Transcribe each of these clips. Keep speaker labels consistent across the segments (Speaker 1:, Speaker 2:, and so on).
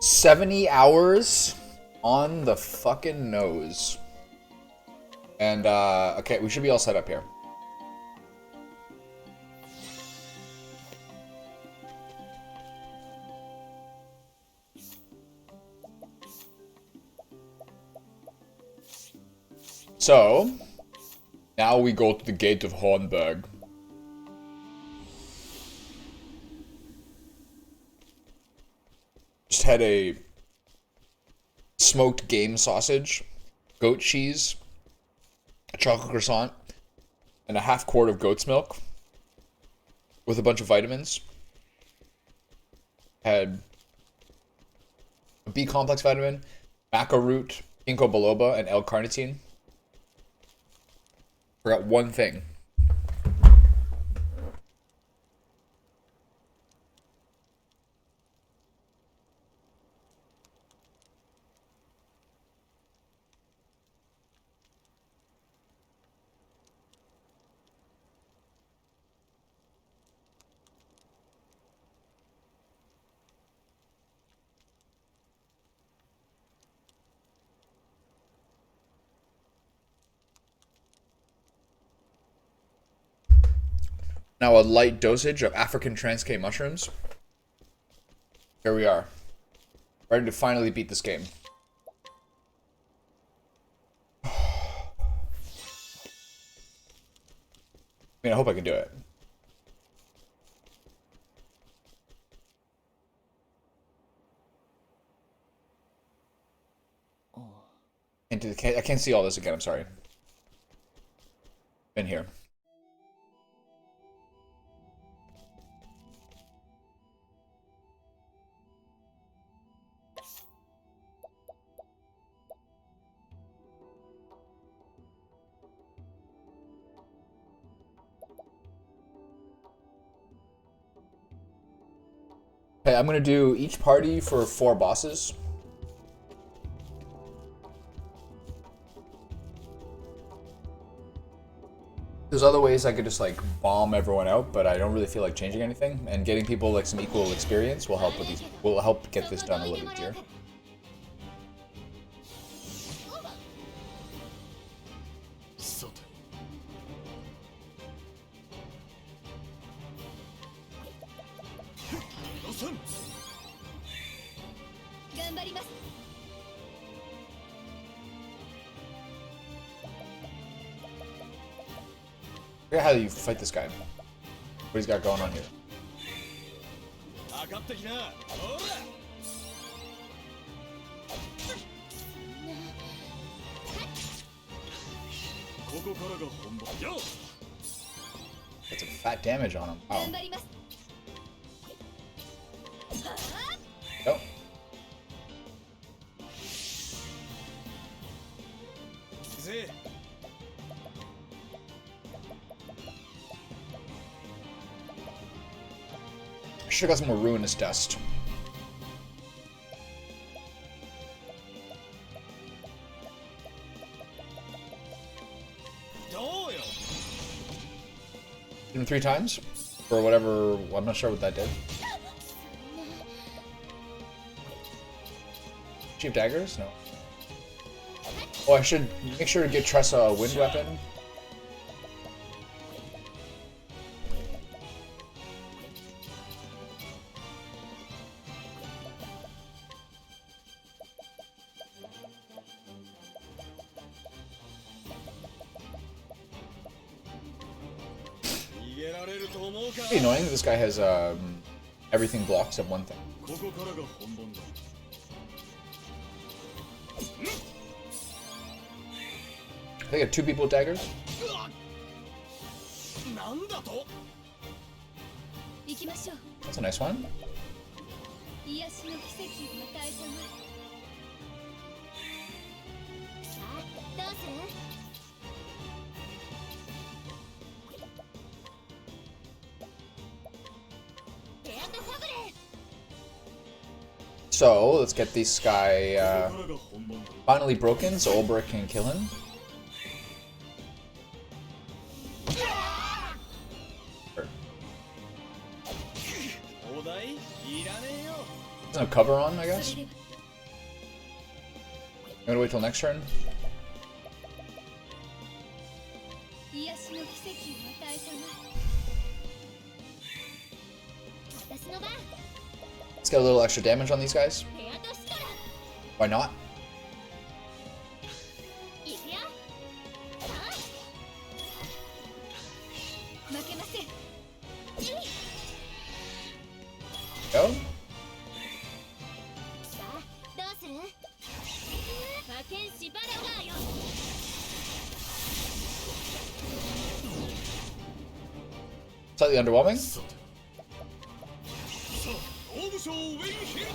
Speaker 1: 70 hours on the fucking nose. And, okay, we should be all set up here. So, now we go to the gate of Hornburg. Just had a smoked game sausage, goat cheese, a chocolate croissant, and a half quart of goat's milk with a bunch of vitamins. Had a B complex vitamin, maca root, ginkgo biloba, and L-carnitine. Forgot one thing. Now a light dosage of African Trans-K mushrooms. Here we are. Ready to finally beat this game. I mean, I hope I can do it. Into the I can't see all this again, I'm sorry. Been here. Okay, I'm gonna do each party for 4 bosses. There's other ways I could just like bomb everyone out, but I don't really feel like changing anything. And getting people like some equal experience will help with these. Will help get this done a little easier. I forget how you fight this guy. What he's got going on here. Got some fat damage on him. Wow. Go. Should've got some more ruinous dust. Hit him 3 times? Or whatever, I'm not sure what that did. Do you have daggers? No. Oh, I should make sure to get Tressa a wind weapon. It's annoying that this guy has everything blocked except one thing. I think I have 2 people with daggers. That's a nice one. So, let's get this guy finally broken so Olberic can kill him. There's no cover on, I guess. I'm gonna wait till next turn. Let's get a little extra damage on these guys. Why not? Go. Slightly underwhelming.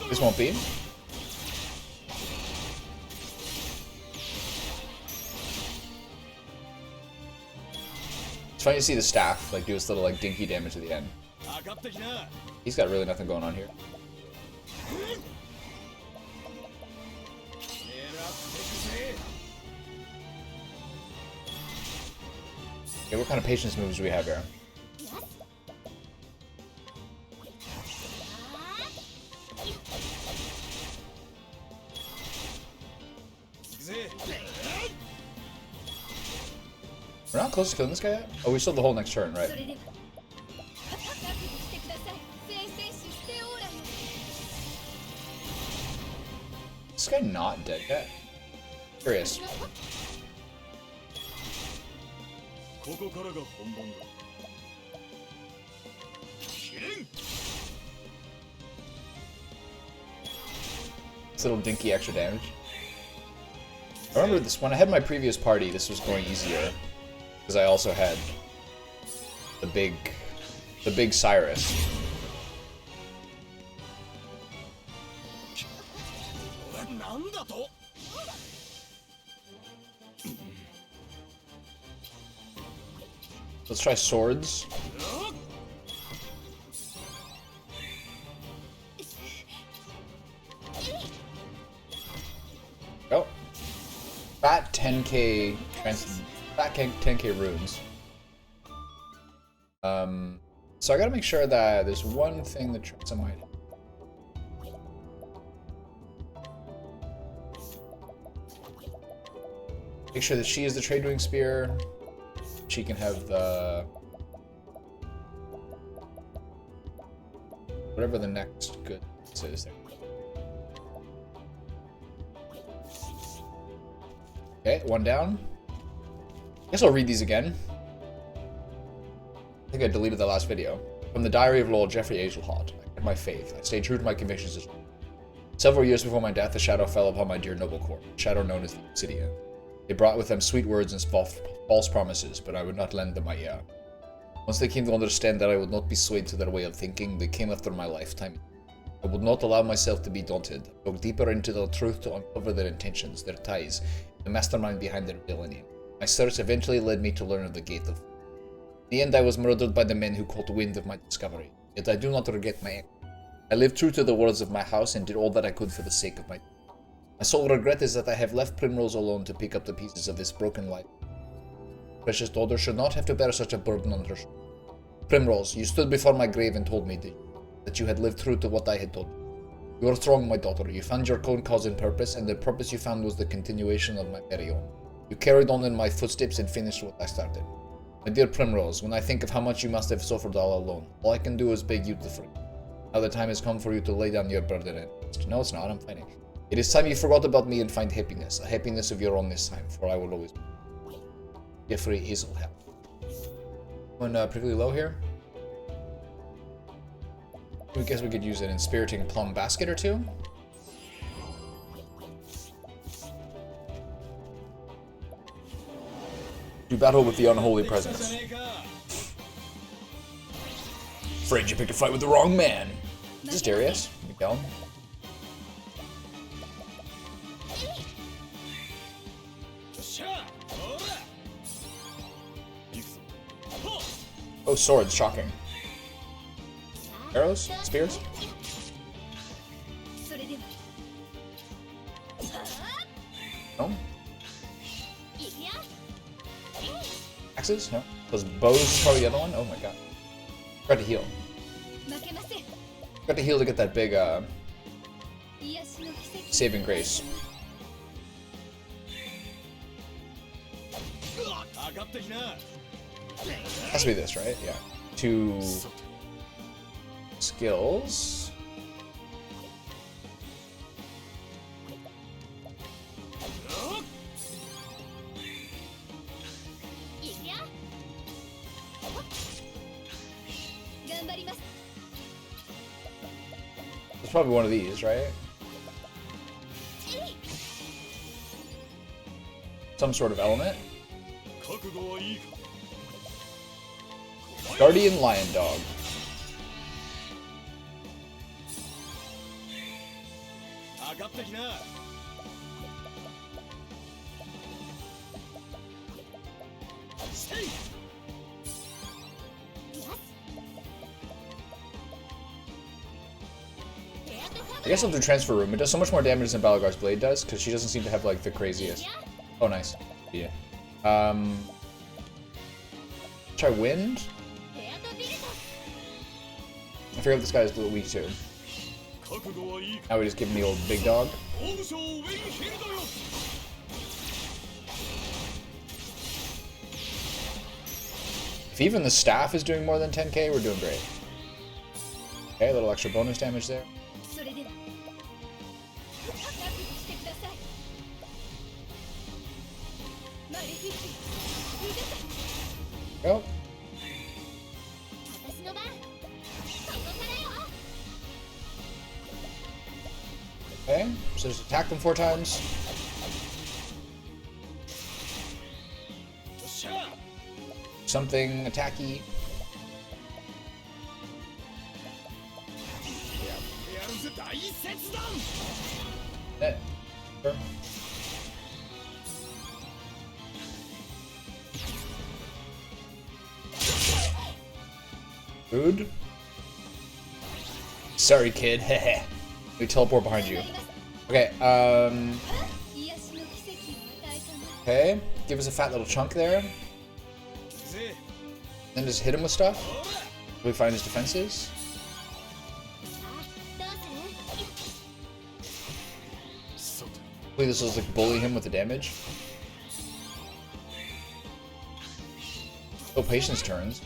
Speaker 1: This won't be. It's funny to see the staff like do this little like dinky damage at the end. He's got really nothing going on here. Okay, what kind of patience moves do we have here? We're not close to killing this guy yet? Oh, we still have the whole next turn, right? Is this guy not dead yet? Curious. This little dinky extra damage. I remember this when I had my previous party, this was going easier. Because I also had the big Cyrus. Let's try swords. Oh. Fat 10k Fat 10k runes. So I gotta make sure that there's one thing that tricks on my head. Make sure that she is the trade doing spear. She can have the whatever the next good is there. Okay, one down. Guess I'll read these again. I think I deleted the last video. From the Diary of Lord Jeffrey Agelhot. I kept my faith. I stayed true to my convictions. Several years before my death, a shadow fell upon my dear noble corpse, a shadow known as the Obsidian. They brought with them sweet words and false promises, but I would not lend them my ear. Once they came to understand that I would not be swayed to their way of thinking, they came after my lifetime. I would not allow myself to be daunted. I dug deeper into the truth to uncover their intentions, their ties, the mastermind behind their villainy. My search eventually led me to learn of the Gate of... In the end, I was murdered by the men who caught wind of my discovery. Yet I do not regret my act. I lived true to the words of my house and did all that I could for the sake of my... My sole regret is that I have left Primrose alone to pick up the pieces of this broken life. Precious daughter should not have to bear such a burden on her shoulders. Primrose, you stood before my grave and told me that you had lived true to what I had told you. You are strong, my daughter. You found your own cause and purpose, and the purpose you found was the continuation of my very own. You carried on in my footsteps and finished what I started. My dear Primrose, when I think of how much you must have suffered all alone, all I can do is beg you to free. Now the time has come for you to lay down your burden and rest. No, it's not. I'm fighting. It is time you forgot about me and find happiness, a happiness of your own this time, for I will always be. Jeffrey Hazelham. Going pretty low here. I guess we could use an Inspiriting Plum Basket or two. Do battle with the unholy presence. Afraid you picked a fight with the wrong man. Is this Darius? Miguel? Oh, swords, shocking. Arrows? Spears? No? Axes? No. Was bows probably the other one? Oh my god. Got to heal. Got to heal to get that big Saving grace. Has to be this, right? Yeah. 2 skills. It's probably one of these, right? Some sort of element. Guardian Lion Dog. I guess I'll do transfer room. It does so much more damage than Balagar's blade does, because she doesn't seem to have like the craziest. Oh, nice. Yeah. Try wind. I forget what this guy is a little weak to. Now we just give him the old big dog. If even the staff is doing more than 10k, we're doing great. Okay, a little extra bonus damage there. Go. Okay, so just attack them 4 times. Something attacky. That. Sure. Food? Sorry, kid. Heh. We teleport behind you. Okay, okay, give us a fat little chunk there. Then just hit him with stuff. We find his defenses. Hopefully this will like bully him with the damage. Oh, patience turns.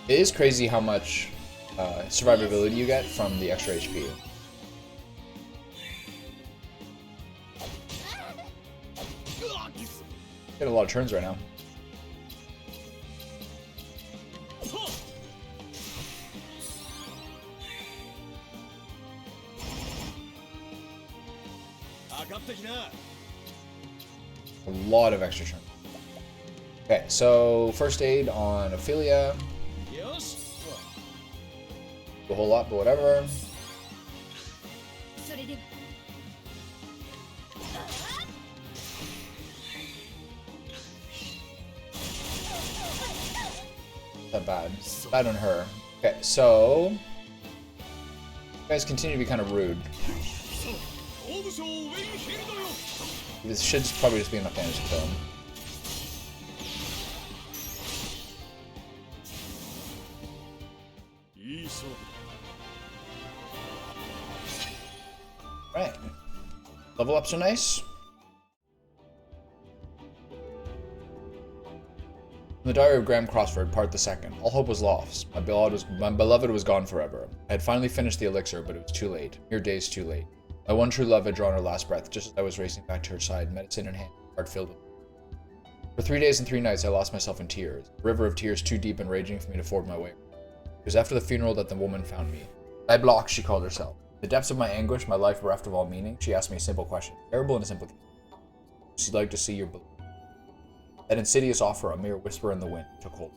Speaker 1: It is crazy how much survivability you get from the extra HP. Get a lot of turns right now. A lot of extra turns. Okay, so first aid on Ophelia. A whole lot, but whatever. Not bad. Bad on her. Okay, so you guys continue to be kind of rude. This should probably just be enough damage to kill him. Right. Level ups are nice. From the Diary of Graham Crossford, Part the Second. All hope was lost. My beloved was gone forever. I had finally finished the elixir, but it was too late. Mere days too late. My one true love had drawn her last breath, just as I was racing back to her side, medicine in hand, heart filled with. For 3 days and 3 nights, I lost myself in tears. A river of tears too deep and raging for me to ford my way. It was after the funeral that the woman found me. I blocked, she called herself. In the depths of my anguish, my life bereft of all meaning, she asked me a simple question, terrible in its implication. She'd like to see your belief. That insidious offer, a mere whisper in the wind, took hold.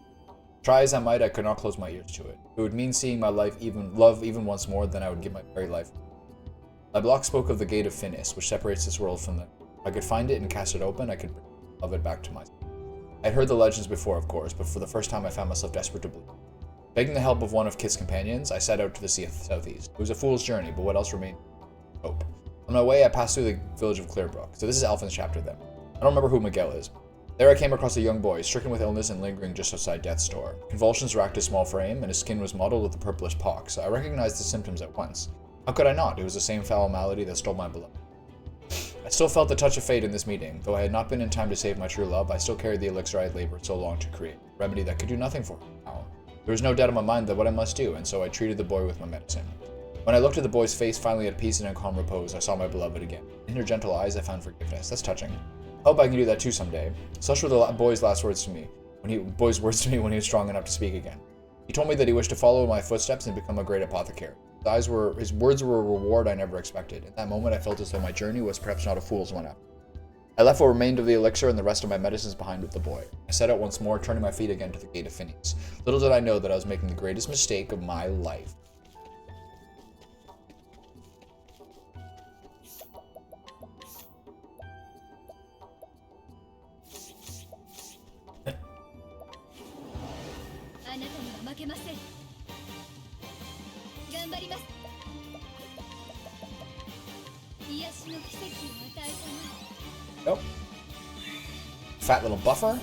Speaker 1: Try as I might, I could not close my ears to it. It would mean seeing my life love even once more, then I would give my very life. My block spoke of the gate of Finis, which separates this world from the. If I could find it and cast it open, I could bring love it back to myself. I'd heard the legends before, of course, but for the first time I found myself desperate to believe. Begging the help of one of Kit's companions, I set out to the southeast. It was a fool's journey, but what else remained? Hope. On my way, I passed through the village of Clearbrook. So this is Alphin's chapter then. I don't remember who Miguel is. There I came across a young boy, stricken with illness and lingering just outside death's door. Convulsions racked his small frame, and his skin was mottled with a purplish pox. I recognized the symptoms at once. How could I not? It was the same foul malady that stole my beloved. I still felt the touch of fate in this meeting. Though I had not been in time to save my true love, I still carried the elixir I had labored so long to create, a remedy that could do nothing for her now. There was no doubt in my mind that what I must do, and so I treated the boy with my medicine. When I looked at the boy's face, finally at peace and in calm repose, I saw my beloved again. In her gentle eyes, I found forgiveness. That's touching. I hope I can do that too someday. Such were the boy's words to me when he was strong enough to speak again. He told me that he wished to follow my footsteps and become a great apothecary. His words were a reward I never expected. In that moment, I felt as though my journey was perhaps not a fool's one after. I left what remained of the elixir and the rest of my medicines behind with the boy. I set out once more, turning my feet again to the gate of Phineas. Little did I know that I was making the greatest mistake of my life. Nope. Fat little buffer.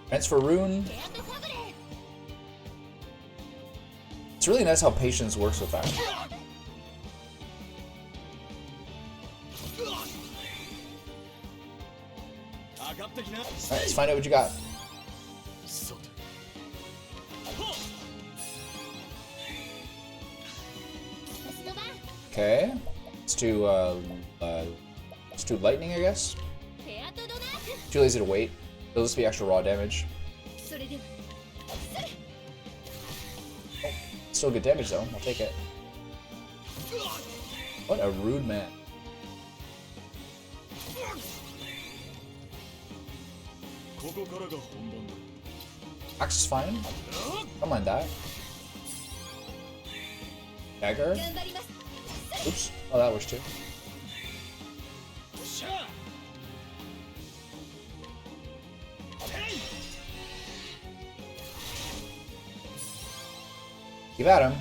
Speaker 1: Transfer rune. It's really nice how patience works with that. Alright, let's find out what you got. Okay. Let's do lightning, I guess. Too lazy to wait. It'll just be extra raw damage. Oh, still good damage though. I'll take it. What a rude man. Axe is fine. Don't mind that. Dagger. Oops. Oh, that works too. Keep at him.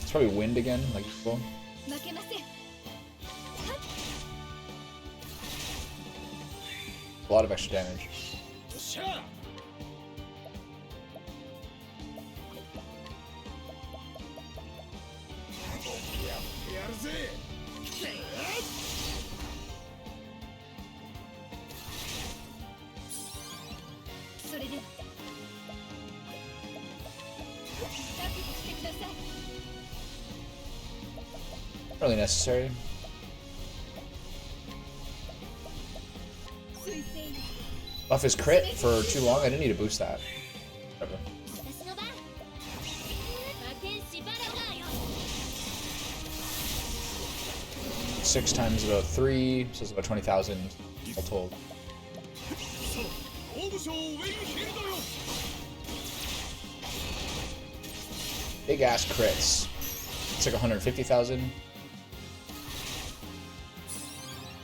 Speaker 1: It's probably wind again, like before. A lot of extra damage. Really necessary. Buff his crit for too long. I didn't need to boost that. Whatever. 6 times about 3, so it's about 20,000 all told. Big ass crits. It's like 150,000.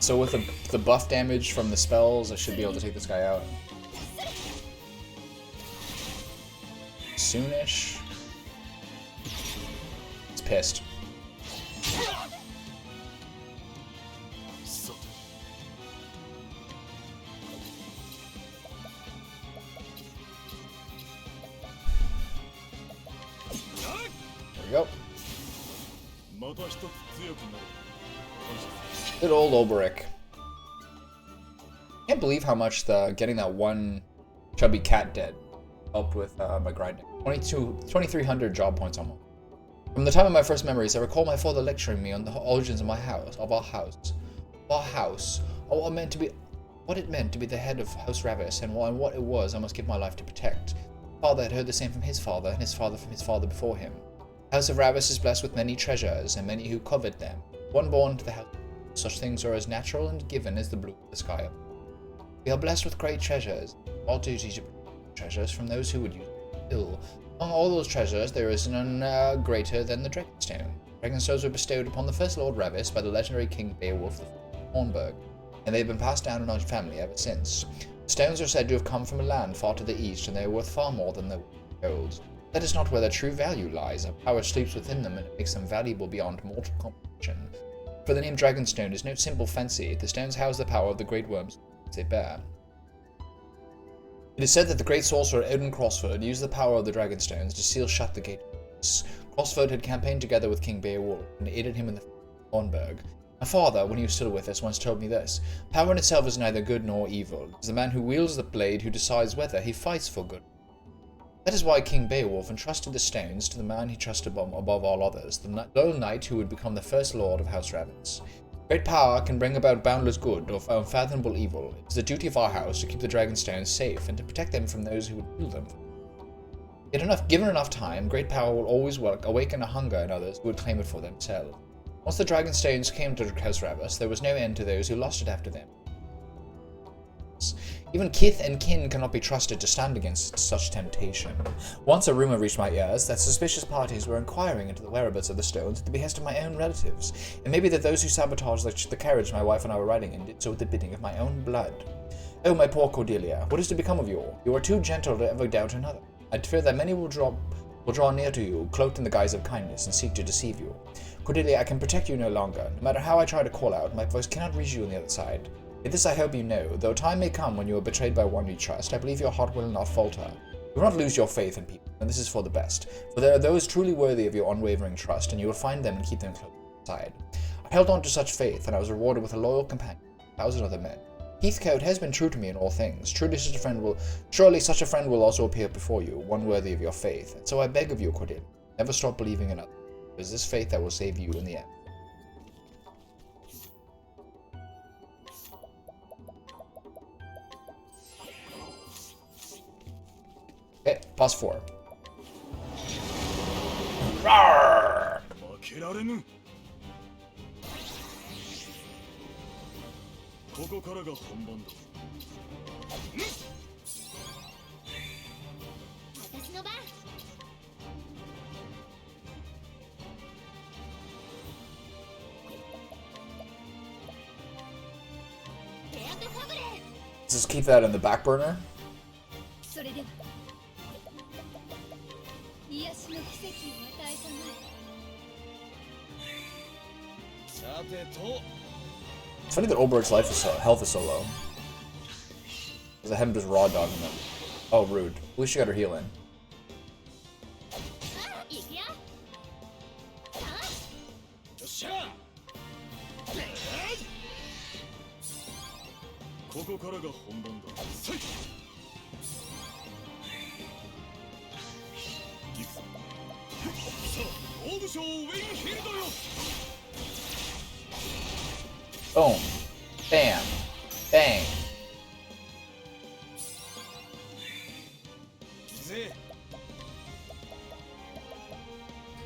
Speaker 1: So with the buff damage from the spells, I should be able to take this guy out soonish. It's pissed. There we go. Good old Oberic. Can't believe how much getting that one chubby cat dead helped with my grinding. 2,300 job points almost. From the time of my first memories, I recall my father lecturing me on the origins of our house, what it meant to be the head of House Ravis, and what it was I must give my life to protect. Father had heard the same from his father, and his father from his father before him. The House of Ravis is blessed with many treasures, and many who covet them. One born to the house, such things are as natural and given as the blue of the sky. We are blessed with great treasures. Our duty to protect treasures from those who would use them ill. Among all those treasures, there is none greater than the Dragonstone. Dragonstones were bestowed upon the first Lord Ravis by the legendary King Beowulf of Hornburg, and they have been passed down in our family ever since. The stones are said to have come from a land far to the east, and they are worth far more than their gold. That is not where their true value lies. Our power sleeps within them, and it makes them valuable beyond mortal comprehension. For the name Dragonstone is no simple fancy. The stones house the power of the great worms they bear. It is said that the great sorcerer Odin Crossford used the power of the Dragonstones to seal shut the gate. Crossford had campaigned together with King Beowulf and aided him in the Thornburg. My father, when he was still with us, once told me this: power in itself is neither good nor evil. It is the man who wields the blade who decides whether he fights for good. That is why King Beowulf entrusted the stones to the man he trusted above all others, the loyal knight who would become the first lord of House Ravens. Great power can bring about boundless good or unfathomable evil. It is the duty of our house to keep the Dragonstones safe and to protect them from those who would wield them. Yet given enough time, great power will always awaken a hunger in others who would claim it for themselves. Once the Dragonstones came to House Ravens, there was no end to those who lost it after them. Even kith and kin cannot be trusted to stand against such temptation. Once a rumor reached my ears that suspicious parties were inquiring into the whereabouts of the stones at the behest of my own relatives. It may be that those who sabotaged the carriage my wife and I were riding in did so with the bidding of my own blood. Oh, my poor Cordelia, what is to become of you? You are too gentle to ever doubt another. I fear that many will draw near to you, cloaked in the guise of kindness, and seek to deceive you. Cordelia, I can protect you no longer. No matter how I try to call out, my voice cannot reach you on the other side. Yet this I hope you know, though time may come when you are betrayed by one you trust, I believe your heart will not falter. You will not lose your faith in people, and this is for the best, for there are those truly worthy of your unwavering trust, and you will find them and keep them close beside. I held on to such faith, and I was rewarded with a loyal companion, 1,000 other men. Heathcote has been true to me in all things. Surely such a friend will also appear before you, one worthy of your faith. And so I beg of you, Cordelia, never stop believing in others. It is this faith that will save you in the end. Okay, pause 4. Rawr! Let's just keep that in the back burner. It's funny that Olberg's health is so low. Because I haven't just raw dogging him. Oh, rude. At least she got her heal in. Boom. Bam. Bang.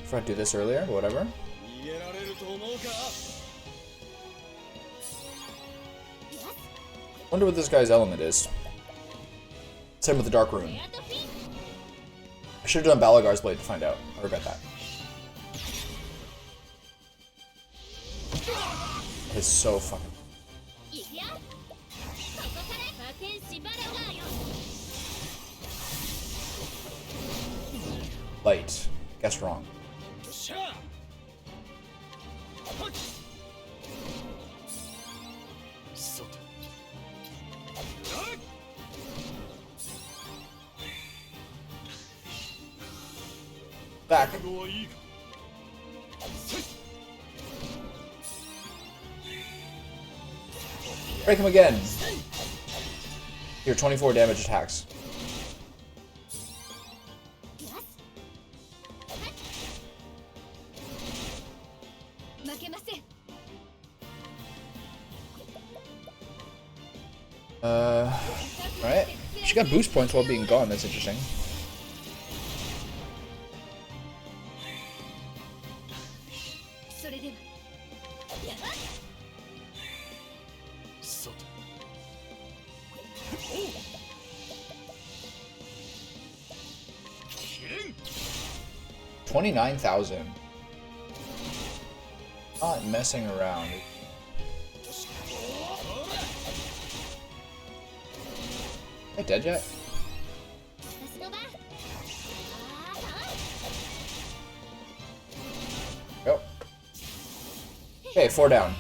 Speaker 1: Tried to do this earlier, whatever. Wonder what this guy's element is. Same with the Dark Rune. I should have done Balagar's Blade to find out. I regret that. It's so fucking... Light. Guess wrong. Back. Break him again. Here, 24 damage attacks. Alright. She got boost points while being gone, that's interesting. $29,000. Not messing around. Hey, dead yet? Go. Okay, 4 down.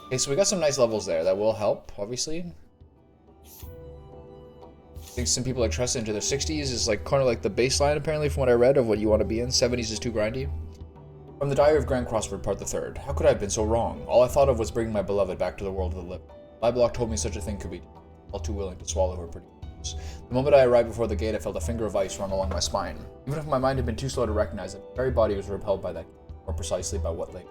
Speaker 1: Okay, so we got some nice levels there. That will help, obviously. I think some people like Tressa into their 60s is like kind of like the baseline, apparently, from what I read, of what you want to be in. 70s is too grindy. From the Diary of Grand Crossford, Part the Third. How could I have been so wrong? All I thought of was bringing my beloved back to the world of the living. Liblock told me such a thing could be all too willing to swallow her pretty words. The moment I arrived before the gate, I felt a finger of ice run along my spine. Even if my mind had been too slow to recognize it, my very body was repelled by that, more precisely by what lay.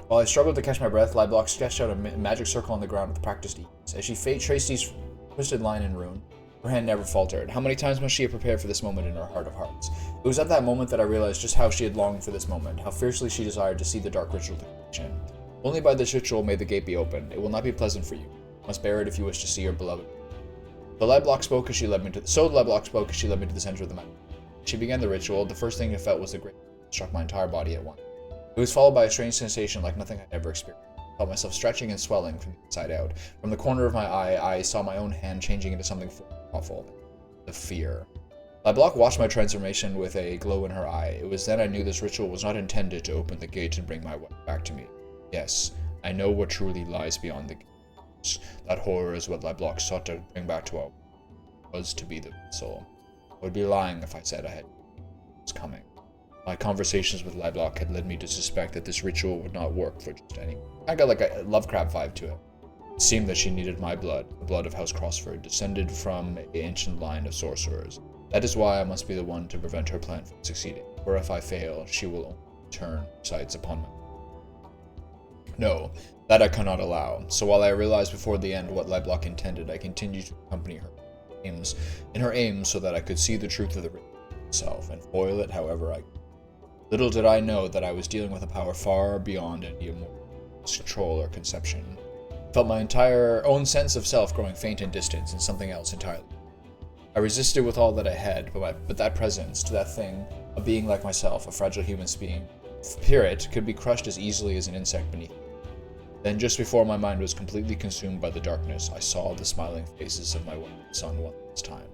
Speaker 1: While I struggled to catch my breath, Liblock sketched out a magic circle on the ground with practiced ease. As she traced each twisted line in rune, her hand never faltered. How many times must she have prepared for this moment in her heart of hearts? It was at that moment that I realized just how she had longed for this moment, how fiercely she desired to see the dark ritual to completion. Only by this ritual may the gate be opened. It will not be pleasant for you. You must bear it if you wish to see your beloved. So Liblock spoke as she led me to the center of the mountain. She began the ritual. The first thing I felt was the great that struck my entire body at once. It was followed by a strange sensation like nothing I'd ever experienced. I felt myself stretching and swelling from the inside out. From the corner of my eye, I saw my own hand changing into something awful. The fear. Liblock watched my transformation with a glow in her eye. It was then I knew this ritual was not intended to open the gate and bring my wife back to me. Yes, I know what truly lies beyond the gate. That horror is what Liblock sought to bring back to our was to be the soul. I would be lying if I said I had was coming. My conversations with Liblock had led me to suspect that this ritual would not work for just anyone. I got like a Lovecraft vibe to it. It seemed that she needed my blood, the blood of House Crossford, descended from an ancient line of sorcerers. That is why I must be the one to prevent her plan from succeeding, for if I fail, she will only turn her sights upon me. No, that I cannot allow. So while I realized before the end what Liblock intended, I continued to accompany her in her aims so that I could see the truth of the ritual itself and foil it however I could. Little did I know that I was dealing with a power far beyond any immortal control or conception. I felt my entire own sense of self growing faint in distance and something else entirely. I resisted with all that I had, but that presence, to that thing, a being like myself, a fragile human spirit, could be crushed as easily as an insect beneath me. Then, just before my mind was completely consumed by the darkness, I saw the smiling faces of my wife and son one last time.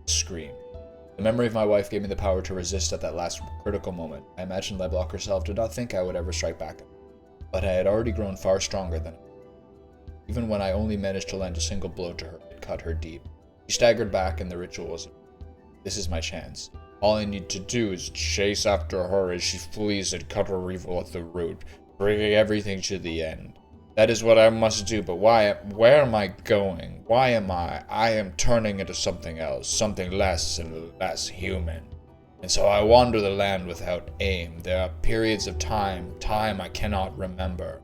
Speaker 1: Scream. The memory of my wife gave me the power to resist at that last critical moment. I imagined Liblock herself did not think I would ever strike back, but I had already grown far stronger than her. Even when I only managed to land a single blow to her, it cut her deep. She staggered back and the ritual was... This is my chance. All I need to do is chase after her as she flees and cut her evil at the root, bringing everything to the end. That is what I must do, but where am I going? Why am I am turning into something else, something less and less human. And so I wander the land without aim. There are periods of time I cannot remember.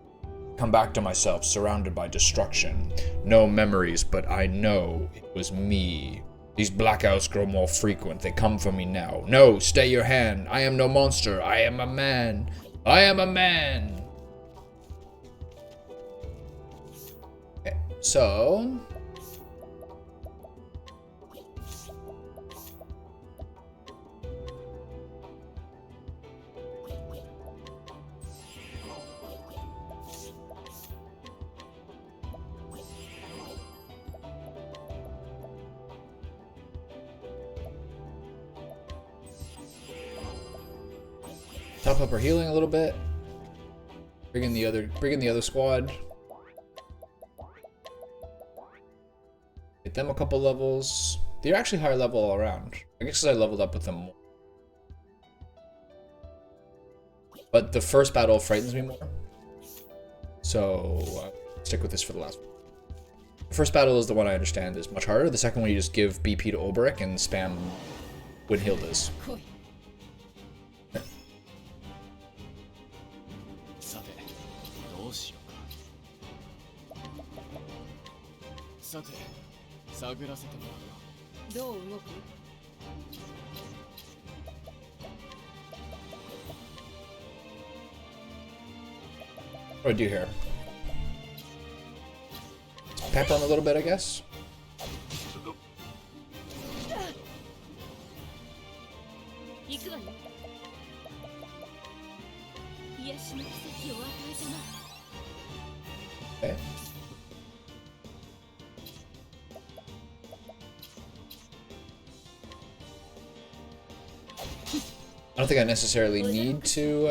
Speaker 1: Come back to myself, surrounded by destruction. No memories, but I know it was me. These blackouts grow more frequent. They come for me now. No, stay your hand. I am no monster. I am a man. I am a man. Okay, so... top up our healing a little bit. Bring in the other squad. Get them a couple levels. They're actually higher level all around. I guess I leveled up with them more. But the first battle frightens me more. So I'll stick with this for the last one. The first battle is the one I understand is much harder. The second one you just give BP to Olberic and spam when healed is. What do I do here? Pepper him a little bit, I guess. Okay. I don't think I necessarily need to,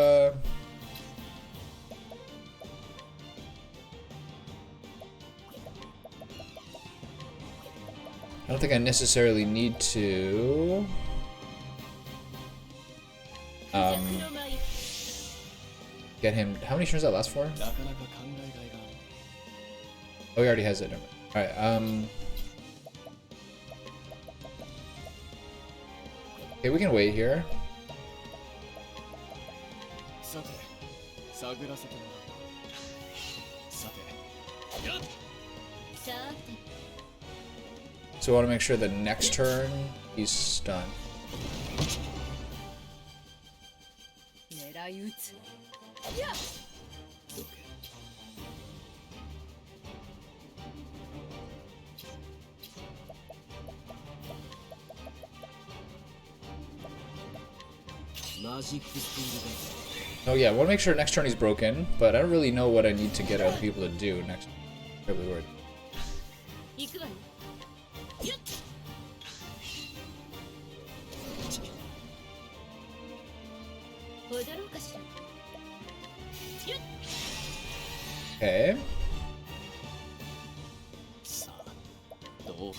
Speaker 1: I don't think I necessarily need to, get him. How many turns does that last for? Oh, he already has it. Alright, okay, we can wait here. So I want to make sure that next turn he's stunned. Oh yeah, I want to make sure next turn he's broken, but I don't really know what I need to get other people to do next. Probably worried. Okay. Oh.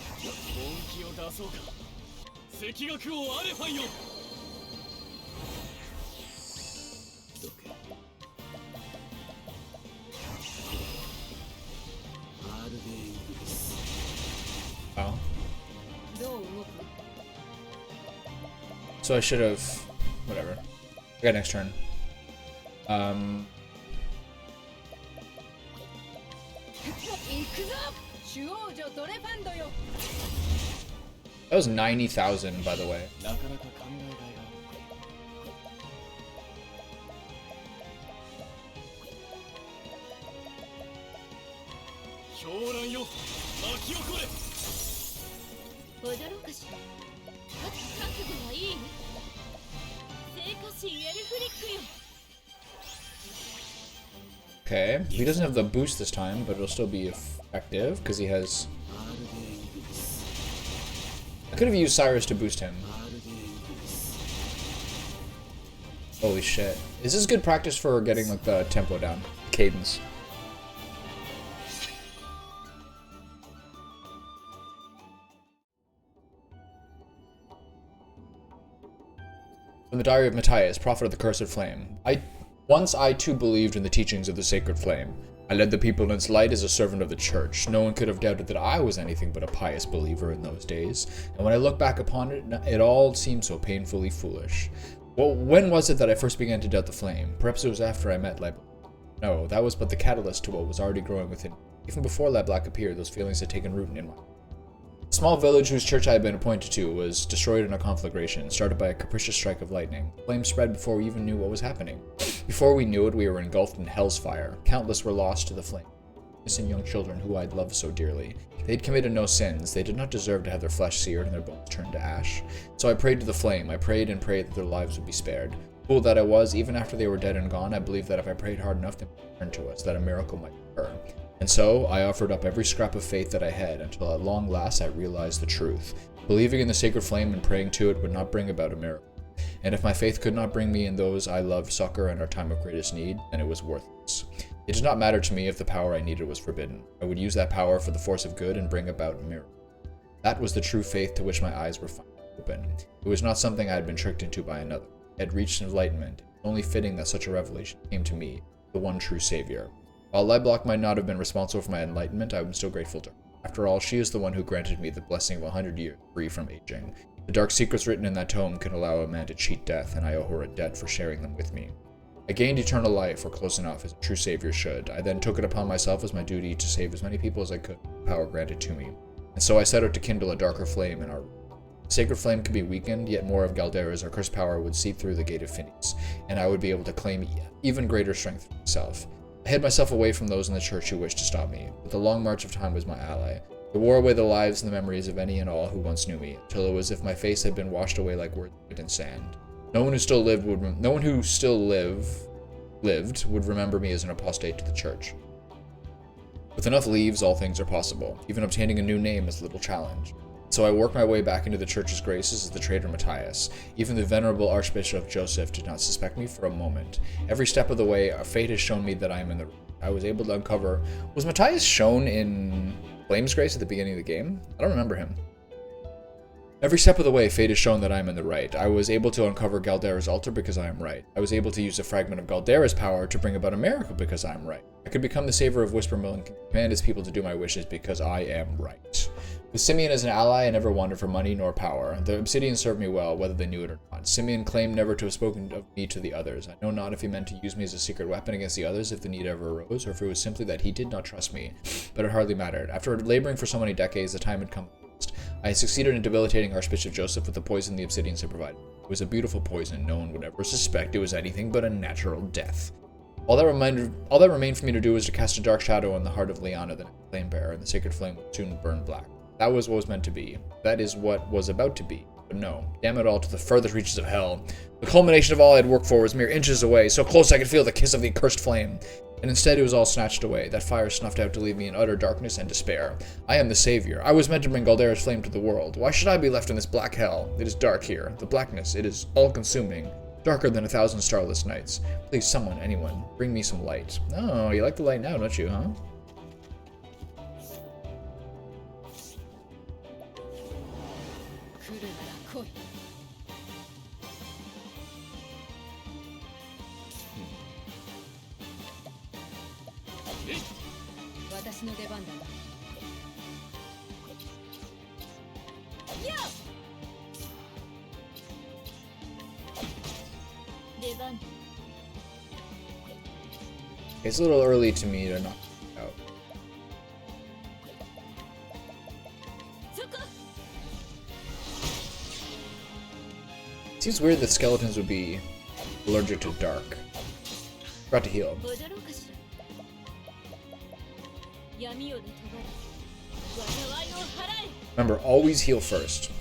Speaker 1: So I should have, whatever. I got next turn. That was 90,000, by the way. Okay, he doesn't have the boost this time, but it'll still be effective because he has. I could have used Cyrus to boost him. Holy shit. This is good practice for getting like the tempo down, cadence. From the Diary of Matthias, Prophet of the Cursed Flame. Once I too believed in the teachings of the Sacred Flame. I led the people in its light as a servant of the church. No one could have doubted that I was anything but a pious believer in those days. And when I look back upon it, it all seemed so painfully foolish. Well, when was it that I first began to doubt the flame? Perhaps it was after I met Leblanc. No, that was but the catalyst to what was already growing within me. Even before Leblanc appeared, those feelings had taken root in my. A small village whose church I had been appointed to was destroyed in a conflagration, started by a capricious strike of lightning. The flame spread before we even knew what was happening. Before we knew it, we were engulfed in hell's fire. Countless were lost to the flame. Innocent young children who I'd loved so dearly. They'd committed no sins. They did not deserve to have their flesh seared and their bones turned to ash. So I prayed to the flame. I prayed and prayed that their lives would be spared. Fool that I was, even after they were dead and gone, I believed that if I prayed hard enough, they would return to us, that a miracle might occur. And so, I offered up every scrap of faith that I had, until at long last I realized the truth. Believing in the sacred flame and praying to it would not bring about a miracle. And if my faith could not bring me and those I loved succor in our time of greatest need, then it was worthless. It did not matter to me if the power I needed was forbidden. I would use that power for the force of good and bring about a miracle. That was the true faith to which my eyes were finally open. It was not something I had been tricked into by another. I had reached enlightenment. It was only fitting that such a revelation came to me, the one true savior. While Leblanc might not have been responsible for my enlightenment, I am still grateful to her. After all, she is the one who granted me the blessing of 100 years free from aging. The dark secrets written in that tome can allow a man to cheat death, and I owe her a debt for sharing them with me. I gained eternal life, or close enough, as a true savior should. I then took it upon myself as my duty to save as many people as I could with the power granted to me. And so I set out to kindle a darker flame in our room. The sacred flame could be weakened, yet more of Galdera's or cursed power would seep through the gate of Phineas, and I would be able to claim even greater strength for myself. I hid myself away from those in the church who wished to stop me, but the long march of time was my ally. It wore away the lives and the memories of any and all who once knew me, until it was as if my face had been washed away like words in sand. No one who still lived would remember me as an apostate to the church. With enough leaves, all things are possible. Even obtaining a new name is little challenge. So I worked my way back into the church's graces as the traitor Matthias. Even the venerable Archbishop Joseph did not suspect me for a moment. Every step of the way, fate has shown me that I am in the right. I was able to uncover... Was Matthias shown in Flame's Grace at the beginning of the game? I don't remember him. Every step of the way, fate has shown that I am in the right. I was able to uncover Galdera's altar because I am right. I was able to use a fragment of Galdera's power to bring about a miracle because I am right. I could become the savior of Whispermill and command his people to do my wishes because I am right. With Simeon as an ally, I never wanted for money nor power. The Obsidian served me well, whether they knew it or not. Simeon claimed never to have spoken of me to the others. I know not if he meant to use me as a secret weapon against the others if the need ever arose, or if it was simply that he did not trust me. But it hardly mattered. After laboring for so many decades, the time had come. I had succeeded in debilitating Archbishop Joseph with the poison the Obsidians had provided. It was a beautiful poison. No one would ever suspect it was anything but a natural death. All that remained for me to do was to cast a dark shadow on the heart of Liana, the flame bearer, and the sacred flame would soon burn black. That was what was meant to be. That is what was about to be. But no, damn it all, to the furthest reaches of hell. The culmination of all I had worked for was mere inches away, so close I could feel the kiss of the accursed flame. And instead it was all snatched away, that fire snuffed out to leave me in utter darkness and despair. I am the savior. I was meant to bring Galdera's flame to the world. Why should I be left in this black hell? It is dark here. The blackness, it is all-consuming. Darker than 1,000 starless nights. Please, someone, anyone, bring me some light. Oh, you like the light now, don't you, huh? It's a little early to me to knock it out. Seems weird that skeletons would be allergic to dark. Forgot to heal. Remember, always heal first.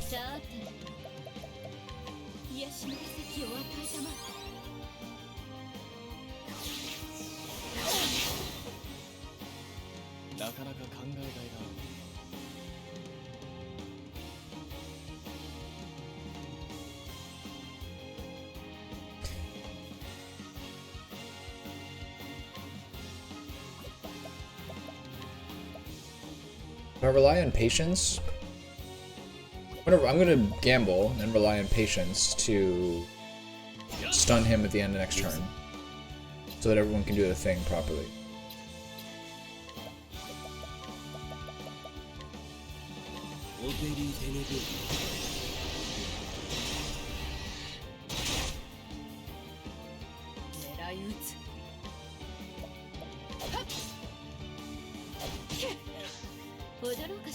Speaker 1: I rely on patience. I'm gonna gamble and rely on patience to stun him at the end of next turn, so that everyone can do the thing properly.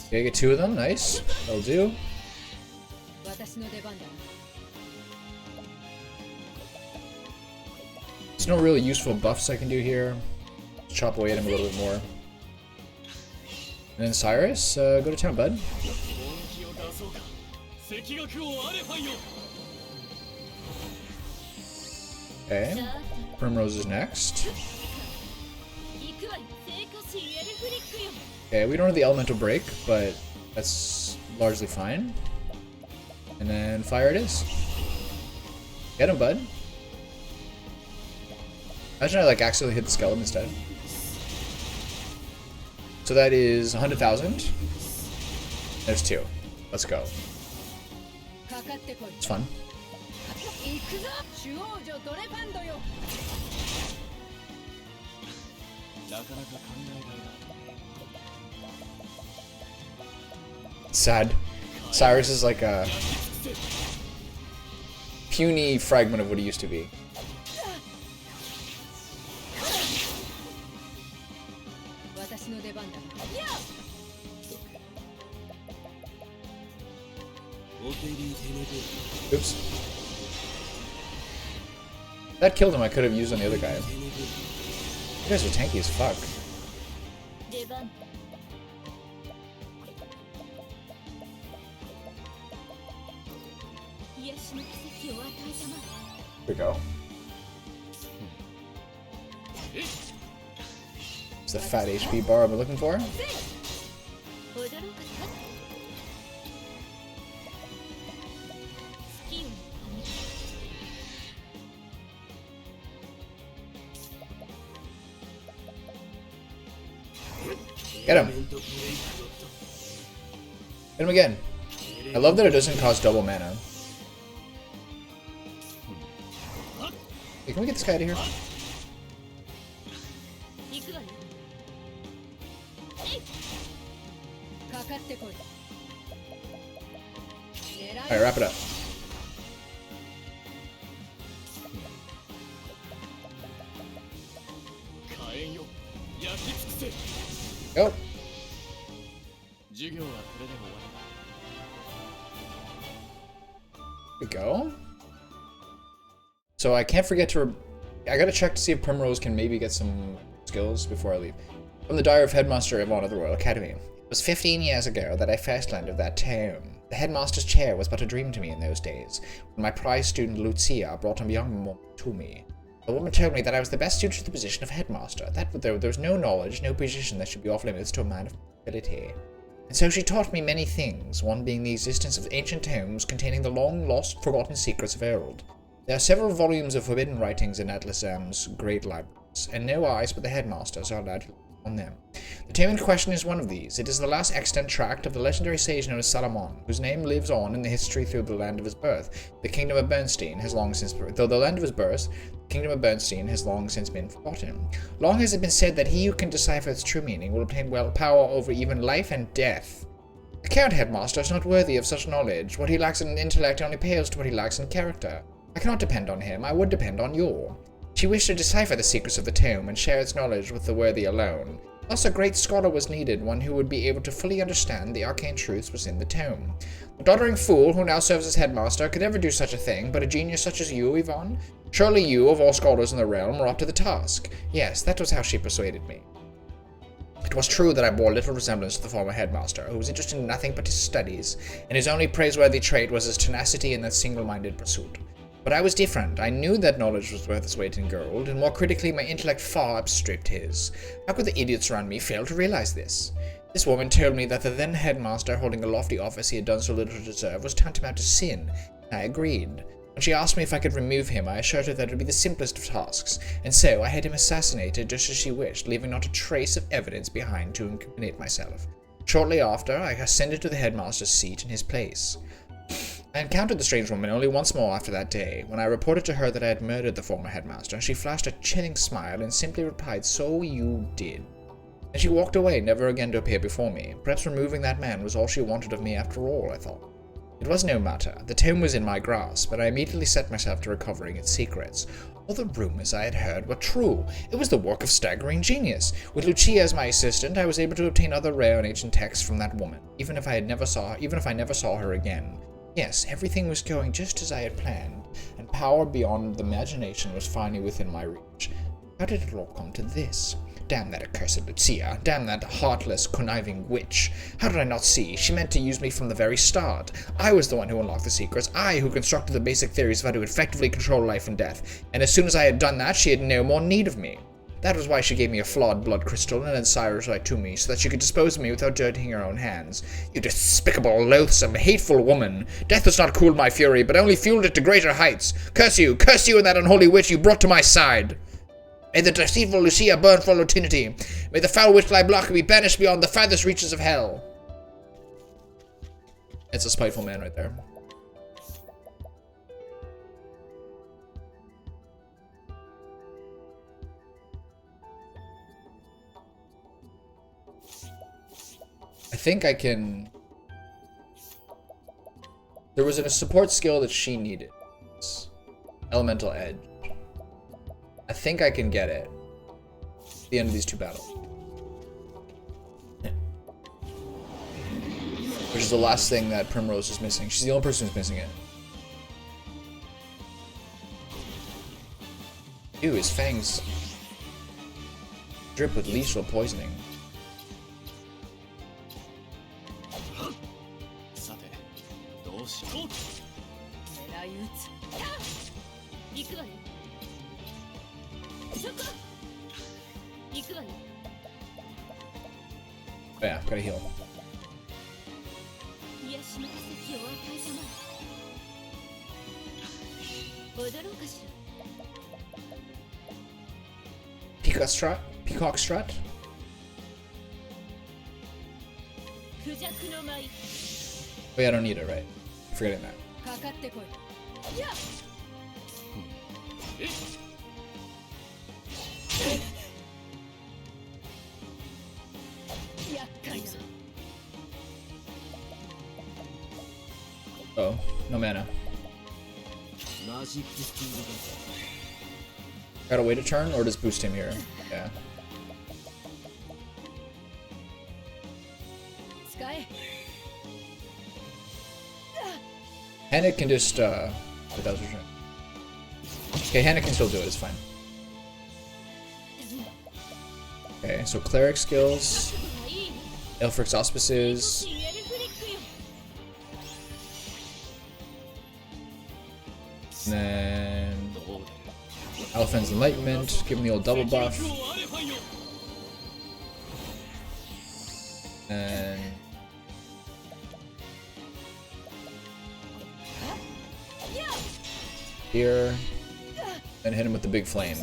Speaker 1: Okay, get 2 of them. Nice. That'll do. There's no really useful buffs I can do here. Chop away at him a little bit more. And then Cyrus, go to town, bud. Okay. Primrose is next. Okay, we don't have the elemental break, but that's largely fine. And then fire it is. Get him, bud. Imagine I like accidentally hit the skeleton instead. So that is 100,000. There's 2. Let's go. It's fun. Sad. Cyrus is like a puny fragment of what he used to be. Oops. That killed him. I could have used on the other guy. You guys are tanky as fuck. Here we go. It's the fat HP bar I've been looking for. Get him. Hit him again. I love that it doesn't cost double mana. Hey, can we get this guy out of here? Alright, wrap it up. Go. Here we go. So I can't forget to... I gotta check to see if Primrose can maybe get some skills before I leave. From the Diary of Headmaster Yvonne of the Royal Academy. It was 15 years ago that I first learned of that town. The headmaster's chair was but a dream to me in those days, when my prized student Lucia brought a young woman to me. The woman told me that I was the best suited to the position of headmaster, that there was no knowledge, no position that should be off limits to a man of ability. And so she taught me many things, one being the existence of ancient tomes containing the long-lost, forgotten secrets of Emerald. There are several volumes of forbidden writings in Atlas M's great libraries, and no eyes but the headmasters are allowed to look on them. The tome in question is one of these. It is the last extant tract of the legendary sage known as Salamon, whose name lives on in the history through the land of his birth. The kingdom of Bernstein has long since, though the land of his birth, the kingdom of Bernstein has long since been forgotten. Long has it been said that he who can decipher its true meaning will obtain power over even life and death. The current headmaster is not worthy of such knowledge. What he lacks in intellect only pales to what he lacks in character. I cannot depend on him. I would depend on you. She wished to decipher the secrets of the tome and share its knowledge with the worthy alone. Thus a great scholar was needed, one who would be able to fully understand the arcane truths within the tome. The doddering fool who now serves as headmaster could never do such a thing, but a genius such as you, Yvonne? Surely you, of all scholars in the realm, were up to the task. Yes, that was how she persuaded me. It was true that I bore little resemblance to the former headmaster, who was interested in nothing but his studies, and his only praiseworthy trait was his tenacity in that single-minded pursuit. But I was different. I knew that knowledge was worth its weight in gold, and more critically, my intellect far outstripped his. How could the idiots around me fail to realize this? This woman told me that the then headmaster, holding a lofty office he had done so little to deserve, was tantamount to sin, and I agreed. When she asked me if I could remove him, I assured her that it would be the simplest of tasks, and so I had him assassinated just as she wished, leaving not a trace of evidence behind to incriminate myself. Shortly after, I ascended to the headmaster's seat in his place. I encountered the strange woman only once more after that day. When I reported to her that I had murdered the former headmaster, she flashed a chilling smile and simply replied, "So you did." And she walked away, never again to appear before me. Perhaps removing that man was all she wanted of me after all, I thought. It was no matter. The tome was in my grasp, but I immediately set myself to recovering its secrets. All the rumors I had heard were true. It was the work of staggering genius. With Lucia as my assistant, I was able to obtain other rare and ancient texts from that woman, even if I never saw her again. Yes, everything was going just as I had planned, and power beyond the imagination was finally within my reach. How did it all come to this? Damn that accursed Lucia. Damn that heartless, conniving witch. How did I not see? She meant to use me from the very start. I was the one who unlocked the secrets. I who constructed the basic theories of how to effectively control life and death. And as soon as I had done that, she had no more need of me. That was why she gave me a flawed blood crystal and led Cyrus right to me, so that she could dispose of me without dirtying her own hands. You despicable, loathsome, hateful woman! Death has not cooled my fury, but only fueled it to greater heights. Curse you and that unholy witch you brought to my side! May the deceitful Lucia burn for eternity. May the foul witch Block be banished beyond the farthest reaches of hell. It's a spiteful man right there. I think I can... There was a support skill that she needed. Elemental Edge. I think I can get it at the end of these two battles. Which is the last thing that Primrose is missing. She's the only person who's missing it. Ew, his fangs drip with lethal poisoning. Oh yeah, gotta heal. Peacock strut? yeah, I don't need it, right? Forgetting that. Oh, no mana. Gotta wait a turn, or just boost him here? Yeah. Hannah can just, that was return. Okay, Hannah can still do it, it's fine. Okay, so Cleric skills, Aelfric's Auspices, and then Alphen's Enlightenment, give him the old double buff, and here, and hit him with the big flame.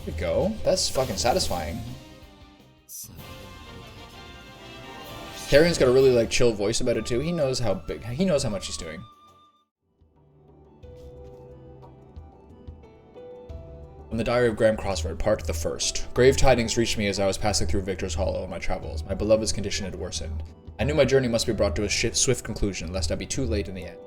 Speaker 1: There we go. That's fucking satisfying. Tarian's got a really like chill voice about it too. He knows how big. He knows how much he's doing. From the Diary of Graham Crossford, Part the First. Grave tidings reached me as I was passing through Victor's Hollow in my travels. My beloved's condition had worsened. I knew my journey must be brought to a swift conclusion, lest I be too late in the end.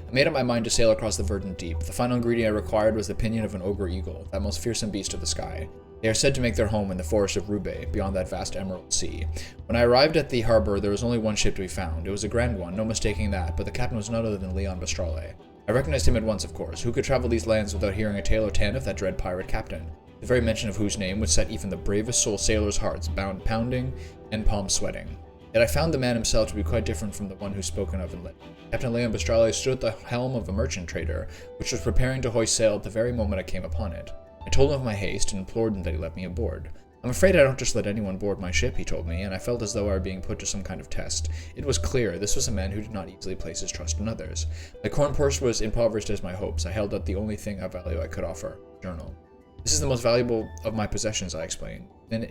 Speaker 1: I made up my mind to sail across the verdant deep. The final ingredient I required was the pinion of an ogre eagle, that most fearsome beast of the sky. They are said to make their home in the forest of Roubaix, beyond that vast emerald sea. When I arrived at the harbor, there was only one ship to be found. It was a grand one, no mistaking that, but the captain was none other than Leon Bastrale. I recognized him at once, of course. Who could travel these lands without hearing a tale or ten of that dread pirate captain? The very mention of whose name would set even the bravest soul sailors' hearts pounding and palms sweating. Yet I found the man himself to be quite different from the one who's spoken of in legend. Captain Leon Bastrale stood at the helm of a merchant trader, which was preparing to hoist sail at the very moment I came upon it. I told him of my haste and implored him that he let me aboard. I'm afraid I don't just let anyone board my ship, he told me, and I felt as though I were being put to some kind of test. It was clear this was a man who did not easily place his trust in others. My corn purse was impoverished as my hopes. I held out the only thing of value I could offer, a journal. This is the most valuable of my possessions, I explained.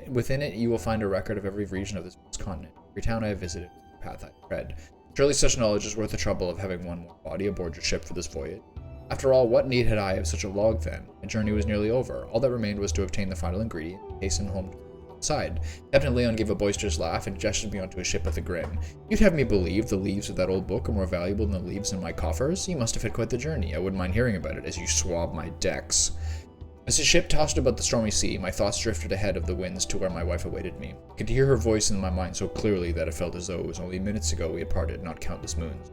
Speaker 1: Within it, you will find a record of every region of this continent, every town I have visited, every path I tread. Surely such knowledge is worth the trouble of having one more body aboard your ship for this voyage. After all, what need had I of such a log then? My journey was nearly over. All that remained was to obtain the final ingredient and hasten home to the side. Captain Leon gave a boisterous laugh and gestured me onto a ship with a grin. You'd have me believe the leaves of that old book are more valuable than the leaves in my coffers? You must have had quite the journey. I wouldn't mind hearing about it as you swab my decks. As the ship tossed about the stormy sea, my thoughts drifted ahead of the winds to where my wife awaited me. I could hear her voice in my mind so clearly that it felt as though it was only minutes ago we had parted, not countless moons.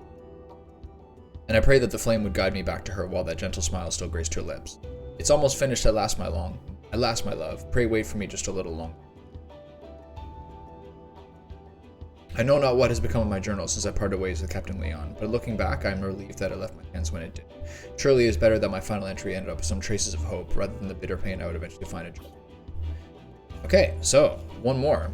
Speaker 1: And I prayed that the flame would guide me back to her while that gentle smile still graced her lips. It's almost finished at last, my love. Pray wait for me just a little longer. I know not what has become of my journal since I parted ways with Captain Leon, but looking back, I am relieved that it left my hands when it did. Surely it is better that my final entry ended up with some traces of hope, rather than the bitter pain I would eventually find it. Okay, so, one more.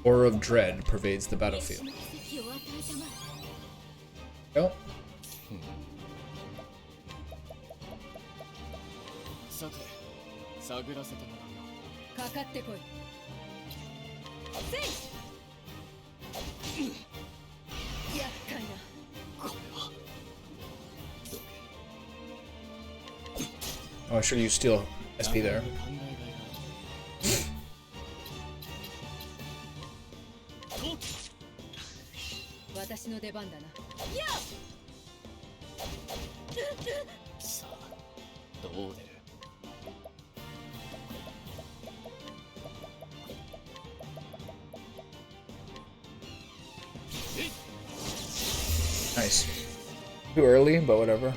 Speaker 1: Aura of dread pervades the battlefield. Go. Oh, I should use Steel SP there. Nice. Too early, but whatever.